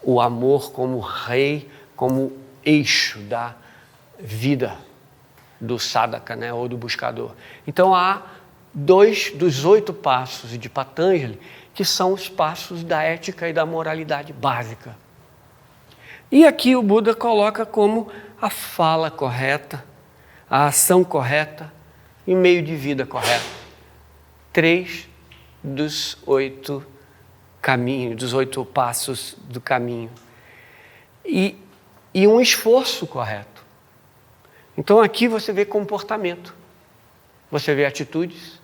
O amor como rei, como eixo da vida do sadhaka, né, ou do buscador. Então há 2 dos 8 passos de Patanjali, que são os passos da ética e da moralidade básica. E aqui o Buda coloca como a fala correta, a ação correta e o meio de vida correto. 3 dos 8 caminhos, dos 8 passos do caminho. E um esforço correto. Então aqui você vê comportamento, você vê atitudes,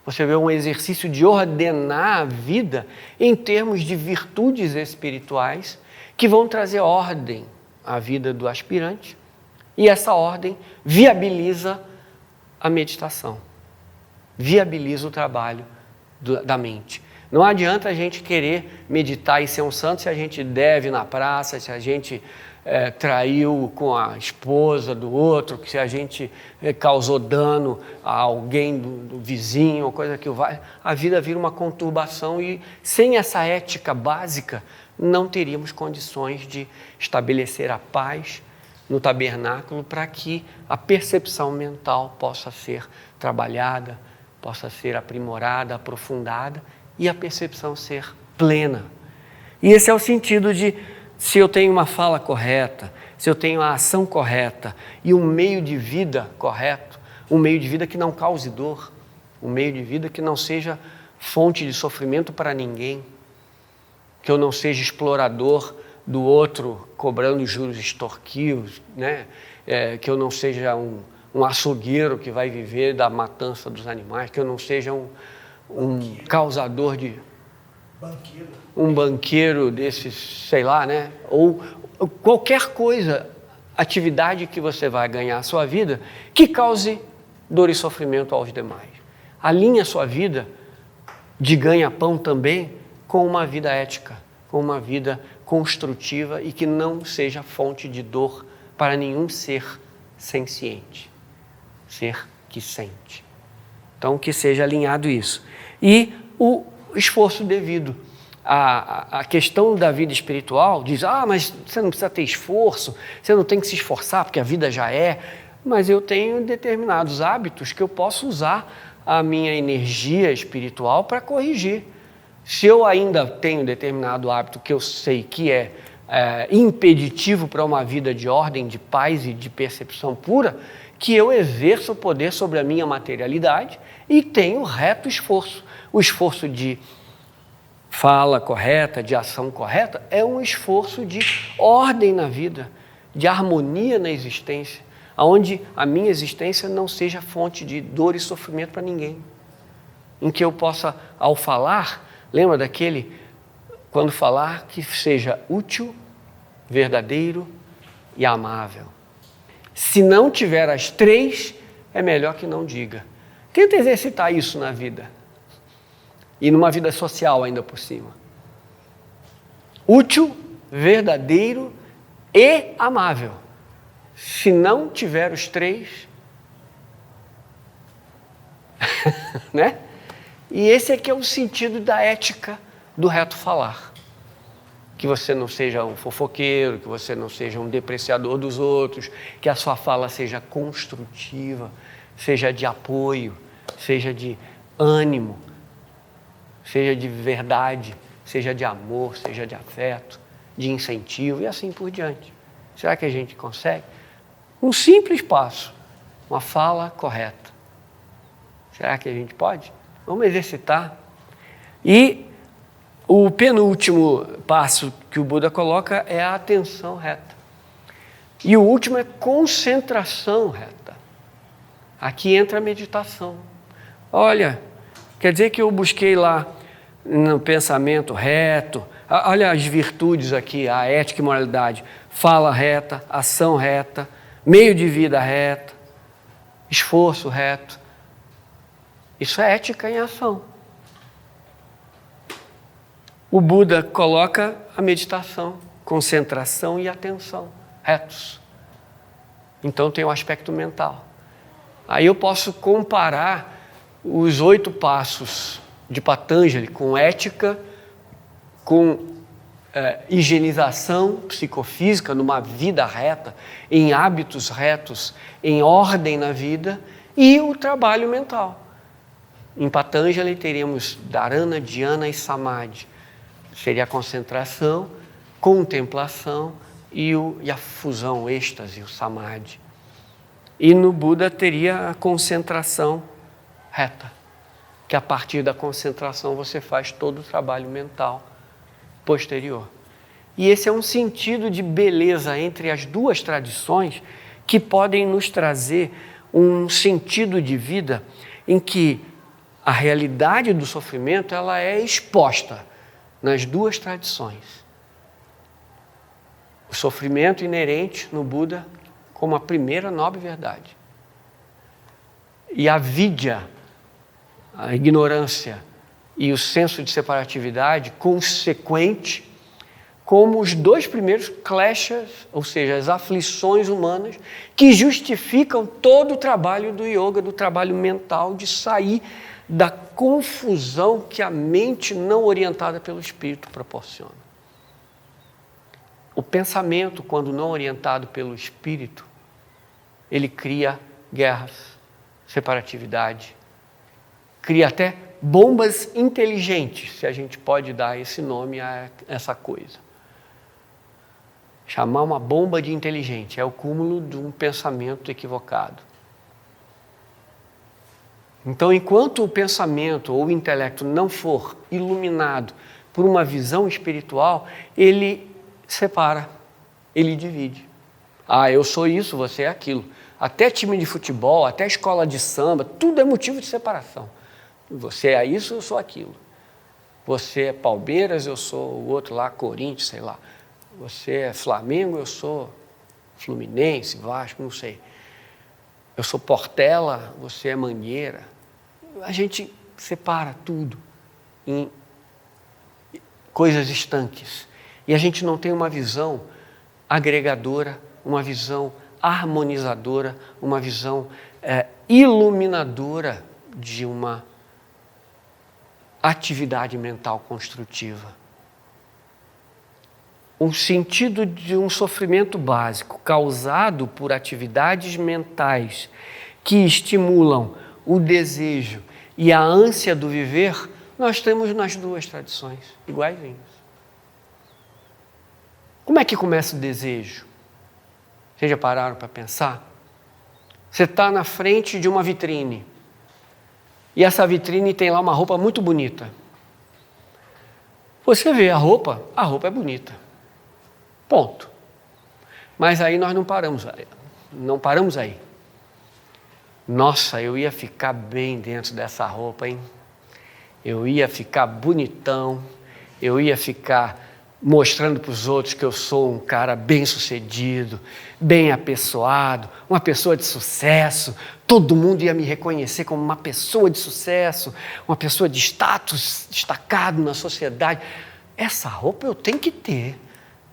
você vê um exercício de ordenar a vida em termos de virtudes espirituais que vão trazer ordem à vida do aspirante, e essa ordem viabiliza a meditação, viabiliza o trabalho da mente. Não adianta a gente querer meditar e ser um santo se a gente deve na praça, se a gente traiu com a esposa do outro, se a gente causou dano a alguém do vizinho, coisa que vai. A vida vira uma conturbação e sem essa ética básica não teríamos condições de estabelecer a paz no tabernáculo para que a percepção mental possa ser trabalhada, possa ser aprimorada, aprofundada e a percepção ser plena. E esse é o sentido de, se eu tenho uma fala correta, se eu tenho a ação correta e um meio de vida correto, um meio de vida que não cause dor, um meio de vida que não seja fonte de sofrimento para ninguém, que eu não seja explorador do outro, cobrando juros extorquivos, né? Que eu não seja um açougueiro que vai viver da matança dos animais, que eu não seja um causador de... um banqueiro desses, sei lá, né? Ou qualquer coisa, atividade que você vai ganhar a sua vida, que cause dor e sofrimento aos demais. Alinhe a sua vida de ganha-pão também com uma vida ética, com uma vida construtiva e que não seja fonte de dor para nenhum ser senciente, ser que sente. Então, que seja alinhado isso. E o esforço devido. A questão da vida espiritual diz, mas você não precisa ter esforço, você não tem que se esforçar porque a vida já é, mas eu tenho determinados hábitos que eu posso usar a minha energia espiritual para corrigir. Se eu ainda tenho determinado hábito que eu sei que é impeditivo para uma vida de ordem, de paz e de percepção pura, que eu exerça o poder sobre a minha materialidade e tenho reto esforço. O esforço de fala correta, de ação correta, é um esforço de ordem na vida, de harmonia na existência, onde a minha existência não seja fonte de dor e sofrimento para ninguém. Em que eu possa, ao falar, lembra daquele, quando falar, que seja útil, verdadeiro e amável. Se não tiver as 3, é melhor que não diga. Tenta exercitar isso na vida. E numa vida social ainda por cima. Útil, verdadeiro e amável. Se não tiver os 3, né? E esse aqui é o sentido da ética do reto falar. Que você não seja um fofoqueiro, que você não seja um depreciador dos outros, que a sua fala seja construtiva, seja de apoio, seja de ânimo, seja de verdade, seja de amor, seja de afeto, de incentivo e assim por diante. Será que a gente consegue? Um simples passo, uma fala correta. Será que a gente pode? Vamos exercitar. E o penúltimo passo que o Buda coloca é a atenção reta. E o último é concentração reta. Aqui entra a meditação. Olha, quer dizer que eu busquei lá no pensamento reto, olha as virtudes aqui, a ética e moralidade, fala reta, ação reta, meio de vida reta, esforço reto. Isso é ética em ação. O Buda coloca a meditação, concentração e atenção retos. Então tem o aspecto mental. Aí eu posso comparar os 8 passos de Patanjali com ética, com higienização psicofísica, numa vida reta, em hábitos retos, em ordem na vida, e o trabalho mental. Em Patanjali teríamos Dharana, Dhyana e Samadhi. Seria a concentração, contemplação e a fusão, o êxtase, o Samadhi. E no Buda teria a concentração reta, que a partir da concentração você faz todo o trabalho mental posterior. E esse é um sentido de beleza entre as duas tradições que podem nos trazer um sentido de vida em que a realidade do sofrimento ela é exposta nas duas tradições. O sofrimento inerente no Buda como a primeira nobre verdade. E a vidya, a ignorância e o senso de separatividade consequente como os 2 primeiros kleshas, ou seja, as aflições humanas que justificam todo o trabalho do yoga, do trabalho mental, de sair da confusão que a mente não orientada pelo espírito proporciona. O pensamento, quando não orientado pelo espírito, ele cria guerras, separatividade, cria até bombas inteligentes, se a gente pode dar esse nome a essa coisa. Chamar uma bomba de inteligente é o cúmulo de um pensamento equivocado. Então, enquanto o pensamento ou o intelecto não for iluminado por uma visão espiritual, ele separa, ele divide. Ah, eu sou isso, você é aquilo. Até time de futebol, até escola de samba, tudo é motivo de separação. Você é isso, eu sou aquilo. Você é Palmeiras, eu sou o outro lá, Corinthians, sei lá. Você é Flamengo, eu sou Fluminense, Vasco, não sei. Eu sou Portela, você é Mangueira. A gente separa tudo em coisas estanques. E a gente não tem uma visão agregadora, uma visão harmonizadora, uma visão iluminadora de uma atividade mental construtiva. O sentido de um sofrimento básico causado por atividades mentais que estimulam o desejo e a ânsia do viver, nós temos nas duas tradições, iguaizinhos. Como é que começa o desejo? Vocês já pararam para pensar? Você está na frente de uma vitrine e essa vitrine tem lá uma roupa muito bonita. Você vê a roupa é bonita. Ponto. Mas aí nós não paramos aí. Nossa, eu ia ficar bem dentro dessa roupa, hein? Eu ia ficar bonitão, eu ia ficar mostrando para os outros que eu sou um cara bem-sucedido, bem apessoado, uma pessoa de sucesso. Todo mundo ia me reconhecer como uma pessoa de sucesso, uma pessoa de status destacado na sociedade. Essa roupa eu tenho que ter.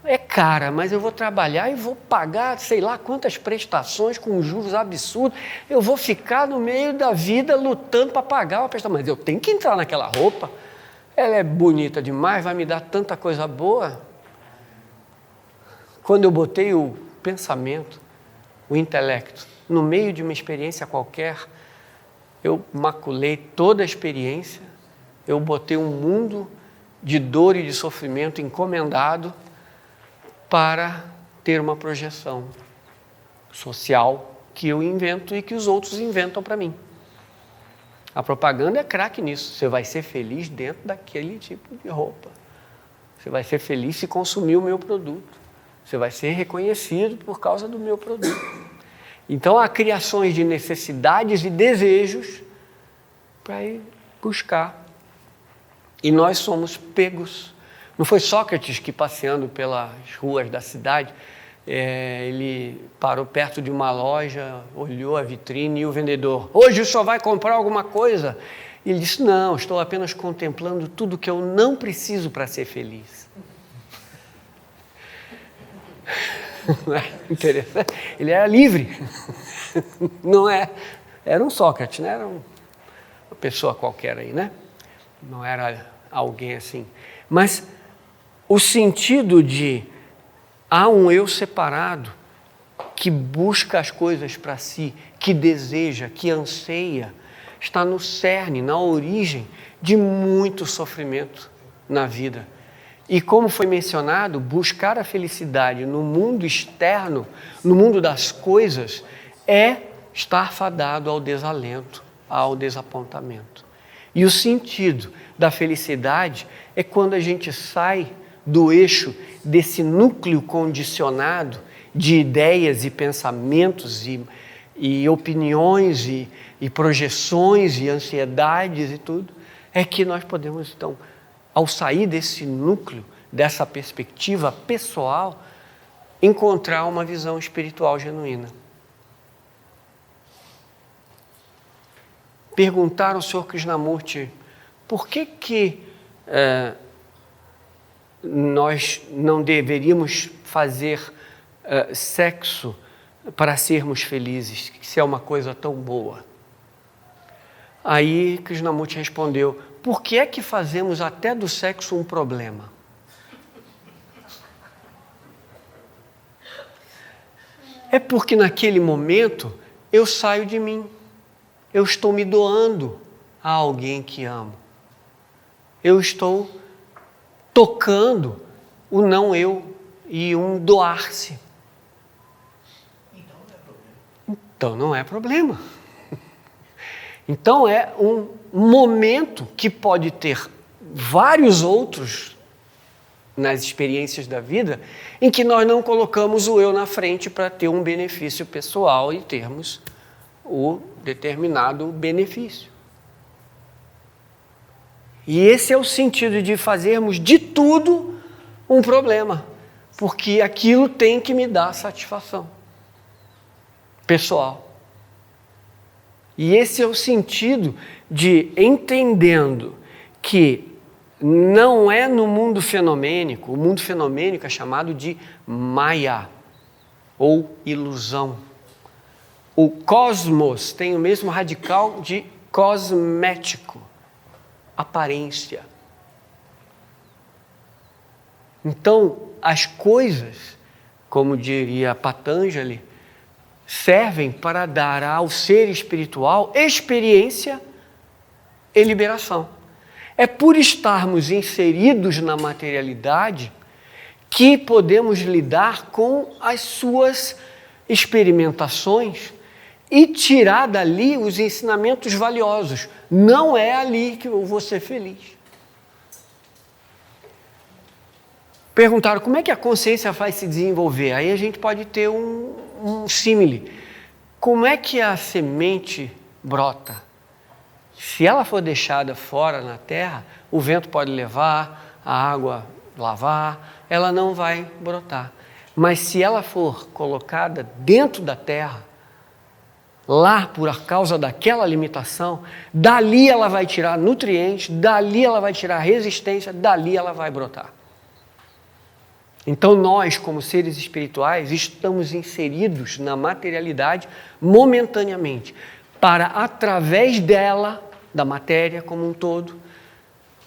É cara, mas eu vou trabalhar e vou pagar sei lá quantas prestações com juros absurdos. Eu vou ficar no meio da vida lutando para pagar uma prestação. Mas eu tenho que entrar naquela roupa. Ela é bonita demais, vai me dar tanta coisa boa. Quando eu botei o pensamento, o intelecto, no meio de uma experiência qualquer, eu maculei toda a experiência, eu botei um mundo de dor e de sofrimento encomendado para ter uma projeção social que eu invento e que os outros inventam para mim. A propaganda é craque nisso. Você vai ser feliz dentro daquele tipo de roupa. Você vai ser feliz se consumir o meu produto. Você vai ser reconhecido por causa do meu produto. Então, há criações de necessidades e desejos para ir buscar. E nós somos pegos. Não foi Sócrates que, passeando pelas ruas da cidade, ele parou perto de uma loja, olhou a vitrine e o vendedor: hoje o senhor vai comprar alguma coisa? E ele disse: não, estou apenas contemplando tudo que eu não preciso para ser feliz. Não é interessante? Ele era livre. Não é? Era um Sócrates, né? Era uma pessoa qualquer aí, né? Não era alguém assim. Mas o sentido de há um eu separado que busca as coisas para si, que deseja, que anseia, está no cerne, na origem de muito sofrimento na vida. E como foi mencionado, buscar a felicidade no mundo externo, no mundo das coisas, é estar fadado ao desalento, ao desapontamento. E o sentido da felicidade é quando a gente sai do eixo desse núcleo condicionado de ideias e pensamentos e opiniões e projeções e ansiedades e tudo, é que nós podemos, então, ao sair desse núcleo, dessa perspectiva pessoal, encontrar uma visão espiritual genuína. Perguntaram ao Sr. Krishnamurti por que nós não deveríamos fazer sexo para sermos felizes, se é uma coisa tão boa. Aí Krishnamurti respondeu: por que é que fazemos até do sexo um problema? É porque naquele momento eu saio de mim, eu estou me doando a alguém que amo, eu estou tocando o não eu e um doar-se. Então não é problema. Então é um momento que pode ter vários outros nas experiências da vida em que nós não colocamos o eu na frente para ter um benefício pessoal e termos o determinado benefício. E esse é o sentido de fazermos de tudo um problema, porque aquilo tem que me dar satisfação pessoal. E esse é o sentido de entendendo que não é no mundo fenomênico, o mundo fenomênico é chamado de Maya, ou ilusão. O cosmos tem o mesmo radical de cosmético, aparência. Então, as coisas, como diria Patanjali, servem para dar ao ser espiritual experiência e liberação. É por estarmos inseridos na materialidade que podemos lidar com as suas experimentações e tirar dali os ensinamentos valiosos. Não é ali que eu vou ser feliz. Perguntaram como é que a consciência vai se desenvolver. Aí a gente pode ter um símile. Como é que a semente brota? Se ela for deixada fora na terra, o vento pode levar, a água lavar, ela não vai brotar. Mas se ela for colocada dentro da terra, lá por causa daquela limitação, dali ela vai tirar nutrientes, dali ela vai tirar resistência, dali ela vai brotar. Então nós, como seres espirituais, estamos inseridos na materialidade momentaneamente, para através dela, da matéria como um todo,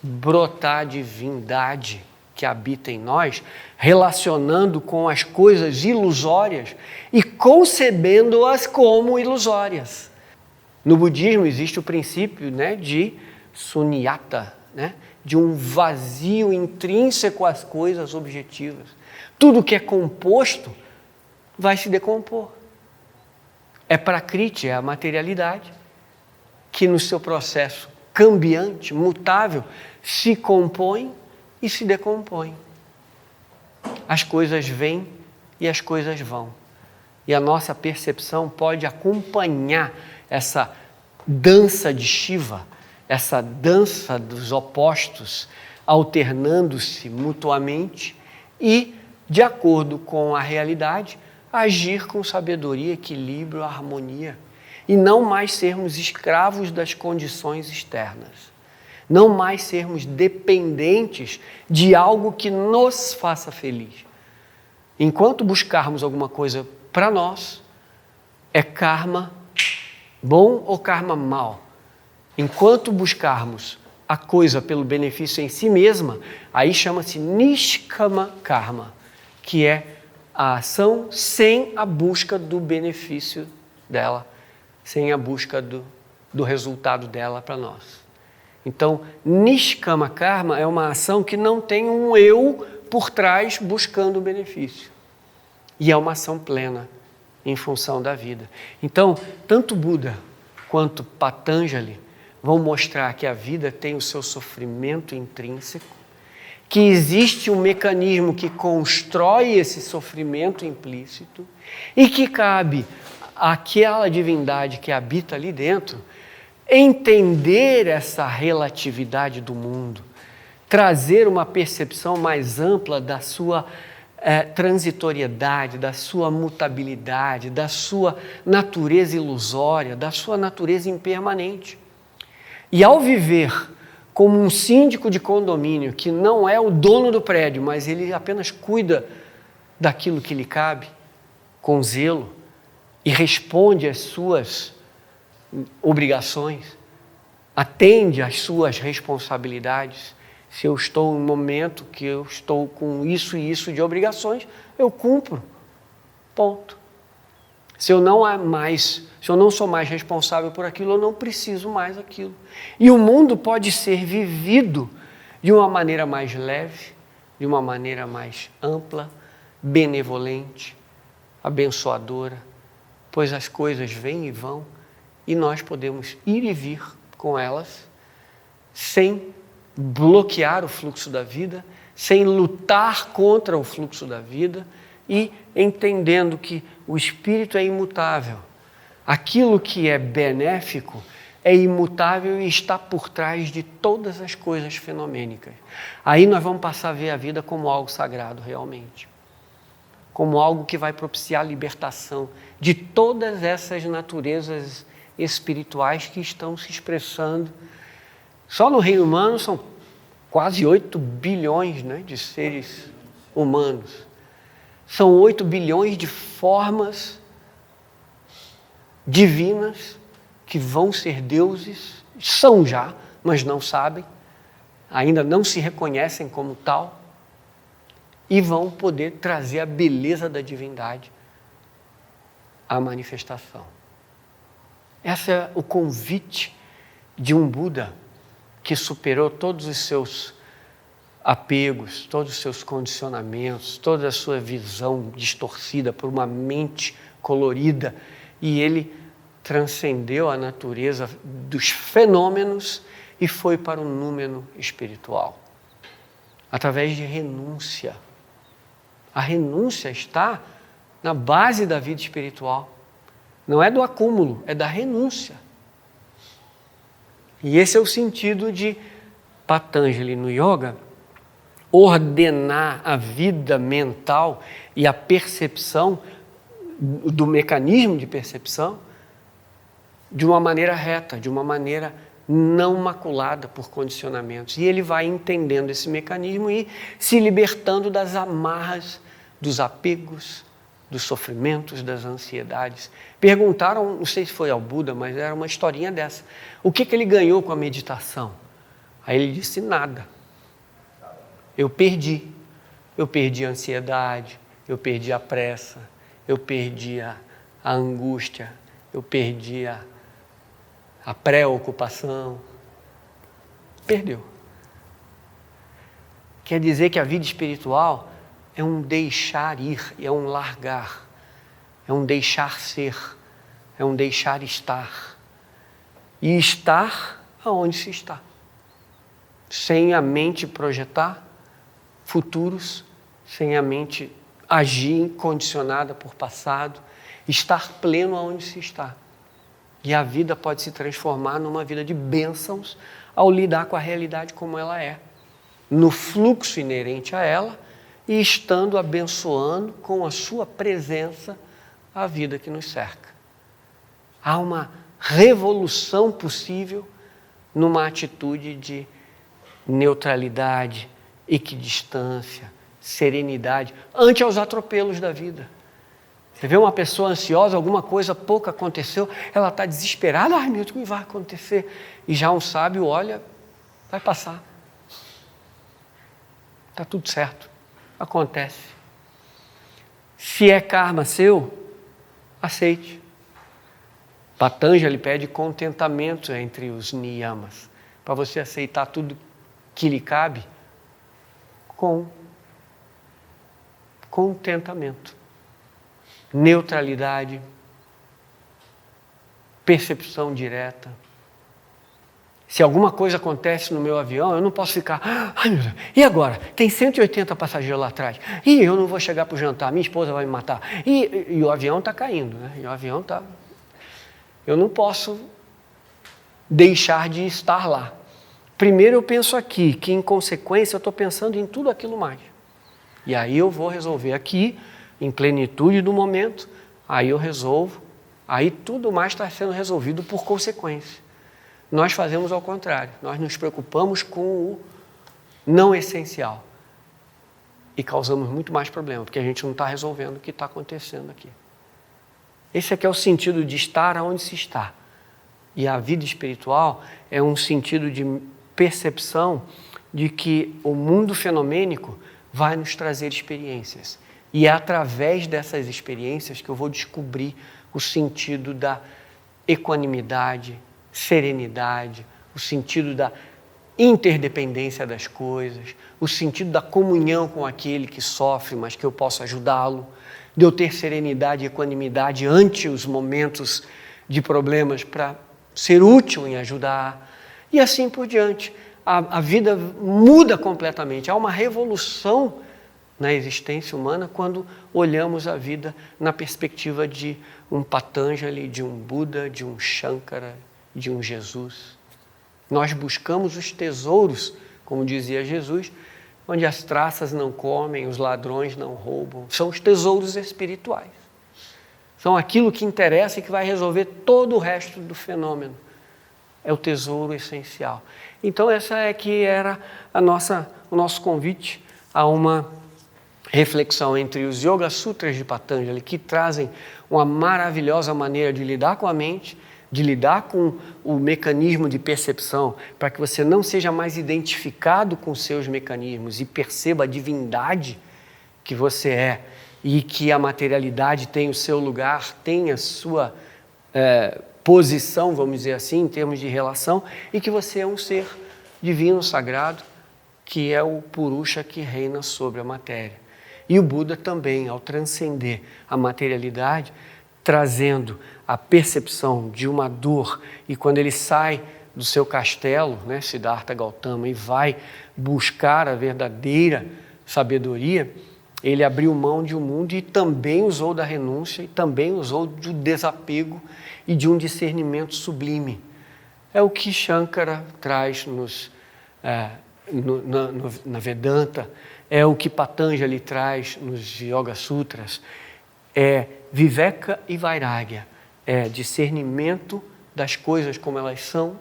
brotar a divindade que habita em nós, relacionando com as coisas ilusórias e concebendo-as como ilusórias. No budismo existe o princípio, de sunyata, de um vazio intrínseco às coisas objetivas. Tudo que é composto vai se decompor. É prakriti, é a materialidade, que no seu processo cambiante, mutável, se compõe e se decompõe. As coisas vêm e as coisas vão. E a nossa percepção pode acompanhar essa dança de Shiva, essa dança dos opostos, alternando-se mutuamente e, de acordo com a realidade, agir com sabedoria, equilíbrio, harmonia e não mais sermos escravos das condições externas, não mais sermos dependentes de algo que nos faça feliz. Enquanto buscarmos alguma coisa para nós, é karma bom ou karma mal. Enquanto buscarmos a coisa pelo benefício em si mesma, aí chama-se Nishkama Karma, que é a ação sem a busca do benefício dela, sem a busca do resultado dela para nós. Então, Nishkama Karma é uma ação que não tem um eu por trás buscando o benefício. E é uma ação plena em função da vida. Então, tanto Buda quanto Patanjali vão mostrar que a vida tem o seu sofrimento intrínseco, que existe um mecanismo que constrói esse sofrimento implícito e que cabe àquela divindade que habita ali dentro entender essa relatividade do mundo, trazer uma percepção mais ampla da sua transitoriedade, da sua mutabilidade, da sua natureza ilusória, da sua natureza impermanente. E ao viver como um síndico de condomínio, que não é o dono do prédio, mas ele apenas cuida daquilo que lhe cabe, com zelo, e responde às suas obrigações, atende às suas responsabilidades. Se eu estou em um momento que eu estou com isso e isso de obrigações, eu cumpro. Ponto. Se eu não sou mais responsável por aquilo, eu não preciso mais aquilo. E o mundo pode ser vivido de uma maneira mais leve, de uma maneira mais ampla, benevolente, abençoadora, pois as coisas vêm e vão e nós podemos ir e vir com elas sem bloquear o fluxo da vida, sem lutar contra o fluxo da vida e entendendo que o espírito é imutável. Aquilo que é benéfico é imutável e está por trás de todas as coisas fenomênicas. Aí nós vamos passar a ver a vida como algo sagrado realmente, como algo que vai propiciar a libertação de todas essas naturezas espirituais que estão se expressando. Só no reino humano são quase 8 bilhões, de seres humanos. São 8 bilhões de formas divinas que vão ser deuses, são já, mas não sabem, ainda não se reconhecem como tal, e vão poder trazer a beleza da divindade à manifestação. Esse é o convite de um Buda que superou todos os seus apegos, todos os seus condicionamentos, toda a sua visão distorcida por uma mente colorida, e ele transcendeu a natureza dos fenômenos e foi para o número espiritual, através de renúncia. A renúncia está na base da vida espiritual. Não é do acúmulo, é da renúncia. E esse é o sentido de Patanjali no yoga, ordenar a vida mental e a percepção do mecanismo de percepção de uma maneira reta, de uma maneira não maculada por condicionamentos. E ele vai entendendo esse mecanismo e se libertando das amarras, dos apegos, dos sofrimentos, das ansiedades. Perguntaram, não sei se foi ao Buda, mas era uma historinha dessa. O que ele ganhou com a meditação? Aí ele disse, nada. Eu perdi a ansiedade, eu perdi a pressa, eu perdi a angústia, eu perdi a preocupação. Perdeu. Quer dizer que a vida espiritual é um deixar ir, é um largar. é um deixar ser, é um deixar estar. E estar aonde se está. Sem a mente projetar futuros, sem a mente agir condicionada por passado, estar pleno aonde se está. E a vida pode se transformar numa vida de bênçãos ao lidar com a realidade como ela é, no fluxo inerente a ela e estando abençoando com a sua presença a vida que nos cerca. Há uma revolução possível numa atitude de neutralidade, equidistância, serenidade, ante aos atropelos da vida. Você vê uma pessoa ansiosa, alguma coisa pouca aconteceu, ela está desesperada, ai meu Deus, o que vai acontecer? E já um sábio olha, vai passar. Está tudo certo, acontece. Se é karma seu, aceite. Patanjali pede contentamento entre os niyamas, para você aceitar tudo que lhe cabe com contentamento, neutralidade, percepção direta. Se alguma coisa acontece no meu avião, eu não posso ficar, ai meu Deus, e agora? Tem 180 passageiros lá atrás, e eu não vou chegar para o jantar, minha esposa vai me matar, e o avião está caindo, né? E o avião está... Eu não posso deixar de estar lá. Primeiro eu penso aqui, que em consequência eu estou pensando em tudo aquilo mais. E aí eu vou resolver aqui, em plenitude do momento, aí eu resolvo, aí tudo mais está sendo resolvido por consequência. Nós fazemos ao contrário, nós nos preocupamos com o não essencial e causamos muito mais problema, porque a gente não está resolvendo o que está acontecendo aqui. Esse aqui é o sentido de estar aonde se está. E a vida espiritual é um sentido de percepção de que o mundo fenomênico vai nos trazer experiências. E é através dessas experiências que eu vou descobrir o sentido da equanimidade, serenidade, o sentido da interdependência das coisas, o sentido da comunhão com aquele que sofre, mas que eu posso ajudá-lo, de eu ter serenidade e equanimidade ante os momentos de problemas para ser útil em ajudar, e assim por diante. A vida muda completamente, há uma revolução na existência humana quando olhamos a vida na perspectiva de um Patanjali, de um Buda, de um Shankara, de um Jesus. Nós buscamos os tesouros, como dizia Jesus, onde as traças não comem, os ladrões não roubam. São os tesouros espirituais. São aquilo que interessa e que vai resolver todo o resto do fenômeno. É o tesouro essencial. Então essa é que era o nosso convite a uma reflexão entre os Yoga Sutras de Patanjali, que trazem uma maravilhosa maneira de lidar com a mente, de lidar com o mecanismo de percepção, para que você não seja mais identificado com seus mecanismos e perceba a divindade que você é e que a materialidade tem o seu lugar, tem a sua posição, vamos dizer assim, em termos de relação, e que você é um ser divino, sagrado, que é o Purusha que reina sobre a matéria. E o Buda também, ao transcender a materialidade, trazendo a percepção de uma dor, e quando ele sai do seu castelo, né, Siddhartha Gautama, e vai buscar a verdadeira sabedoria, ele abriu mão de um mundo e também usou da renúncia, e também usou do desapego e de um discernimento sublime. É o que Shankara traz na Vedanta, é o que Patanjali traz nos Yoga Sutras, é Viveka e Vairagya, é discernimento das coisas como elas são,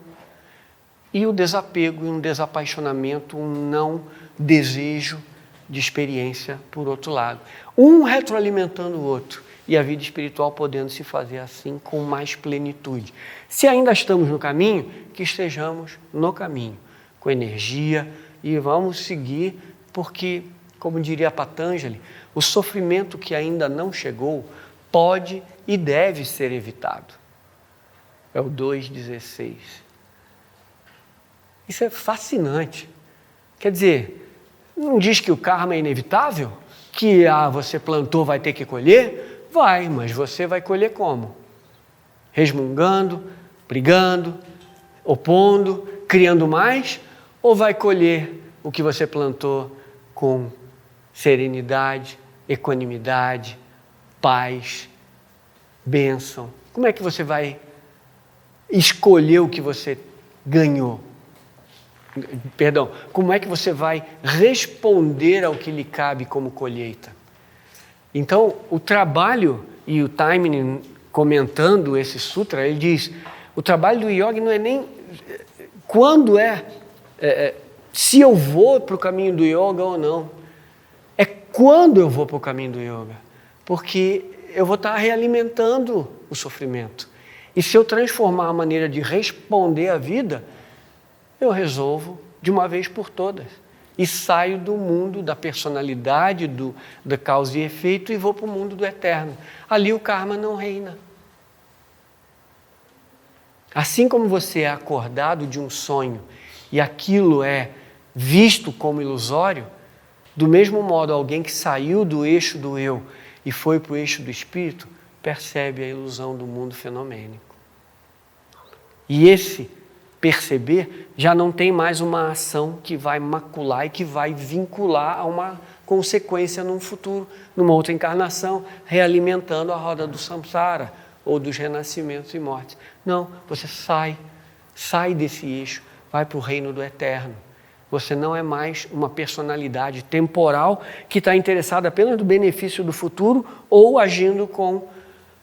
e o desapego e um desapaixonamento, um não desejo de experiência por outro lado. Um retroalimentando o outro, e a vida espiritual podendo se fazer assim com mais plenitude. Se ainda estamos no caminho, que estejamos no caminho, com energia, e vamos seguir, porque, como diria Patanjali, o sofrimento que ainda não chegou pode e deve ser evitado. É o 2,16. Isso é fascinante. Quer dizer, não diz que o karma é inevitável? Que você plantou vai ter que colher? Vai, mas você vai colher como? Resmungando, brigando, opondo, criando mais? Ou vai colher o que você plantou com serenidade, equanimidade, paz, bênção? Como é que você vai escolher o que você ganhou? Perdão, como é que você vai responder ao que lhe cabe como colheita? Então, o trabalho, e o Taimini comentando esse sutra, ele diz, o trabalho do yogi não é nem quando se eu vou para o caminho do yoga ou não, é quando eu vou para o caminho do yoga, porque eu vou estar realimentando o sofrimento. E se eu transformar a maneira de responder à vida, eu resolvo de uma vez por todas. E saio do mundo da personalidade, da causa e efeito, e vou para o mundo do eterno. Ali o karma não reina. Assim como você é acordado de um sonho e aquilo é visto como ilusório, do mesmo modo alguém que saiu do eixo do eu e foi para o eixo do espírito, percebe a ilusão do mundo fenomênico. E esse perceber já não tem mais uma ação que vai macular e que vai vincular a uma consequência num futuro, numa outra encarnação, realimentando a roda do samsara ou dos renascimentos e mortes. Não, você sai desse eixo, vai para o reino do eterno. Você não é mais uma personalidade temporal que está interessada apenas no benefício do futuro ou agindo com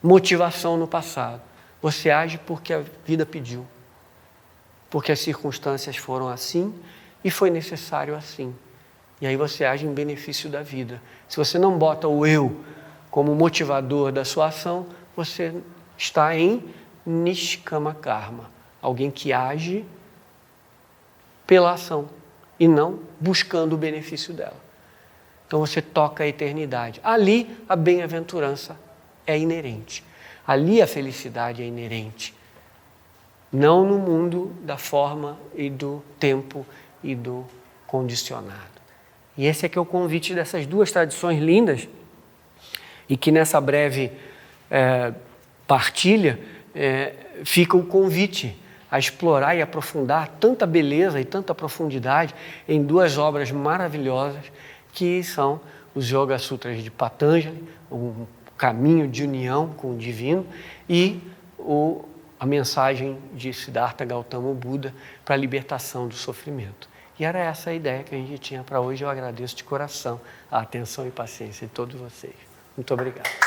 motivação no passado. Você age porque a vida pediu. Porque as circunstâncias foram assim e foi necessário assim. E aí você age em benefício da vida. Se você não bota o eu como motivador da sua ação, você está em Nishkama Karma. Alguém que age pela ação e não buscando o benefício dela. Então você toca a eternidade. Ali a bem-aventurança é inerente. Ali a felicidade é inerente. Não no mundo da forma e do tempo e do condicionado. E esse é que é o convite dessas duas tradições lindas e que nessa breve partilha fica o convite a explorar e aprofundar tanta beleza e tanta profundidade em duas obras maravilhosas que são os Yoga Sutras de Patanjali, um caminho de união com o divino, e a mensagem de Siddhartha Gautama Buda para a libertação do sofrimento. E era essa a ideia que a gente tinha para hoje. Eu agradeço de coração a atenção e paciência de todos vocês. Muito obrigado.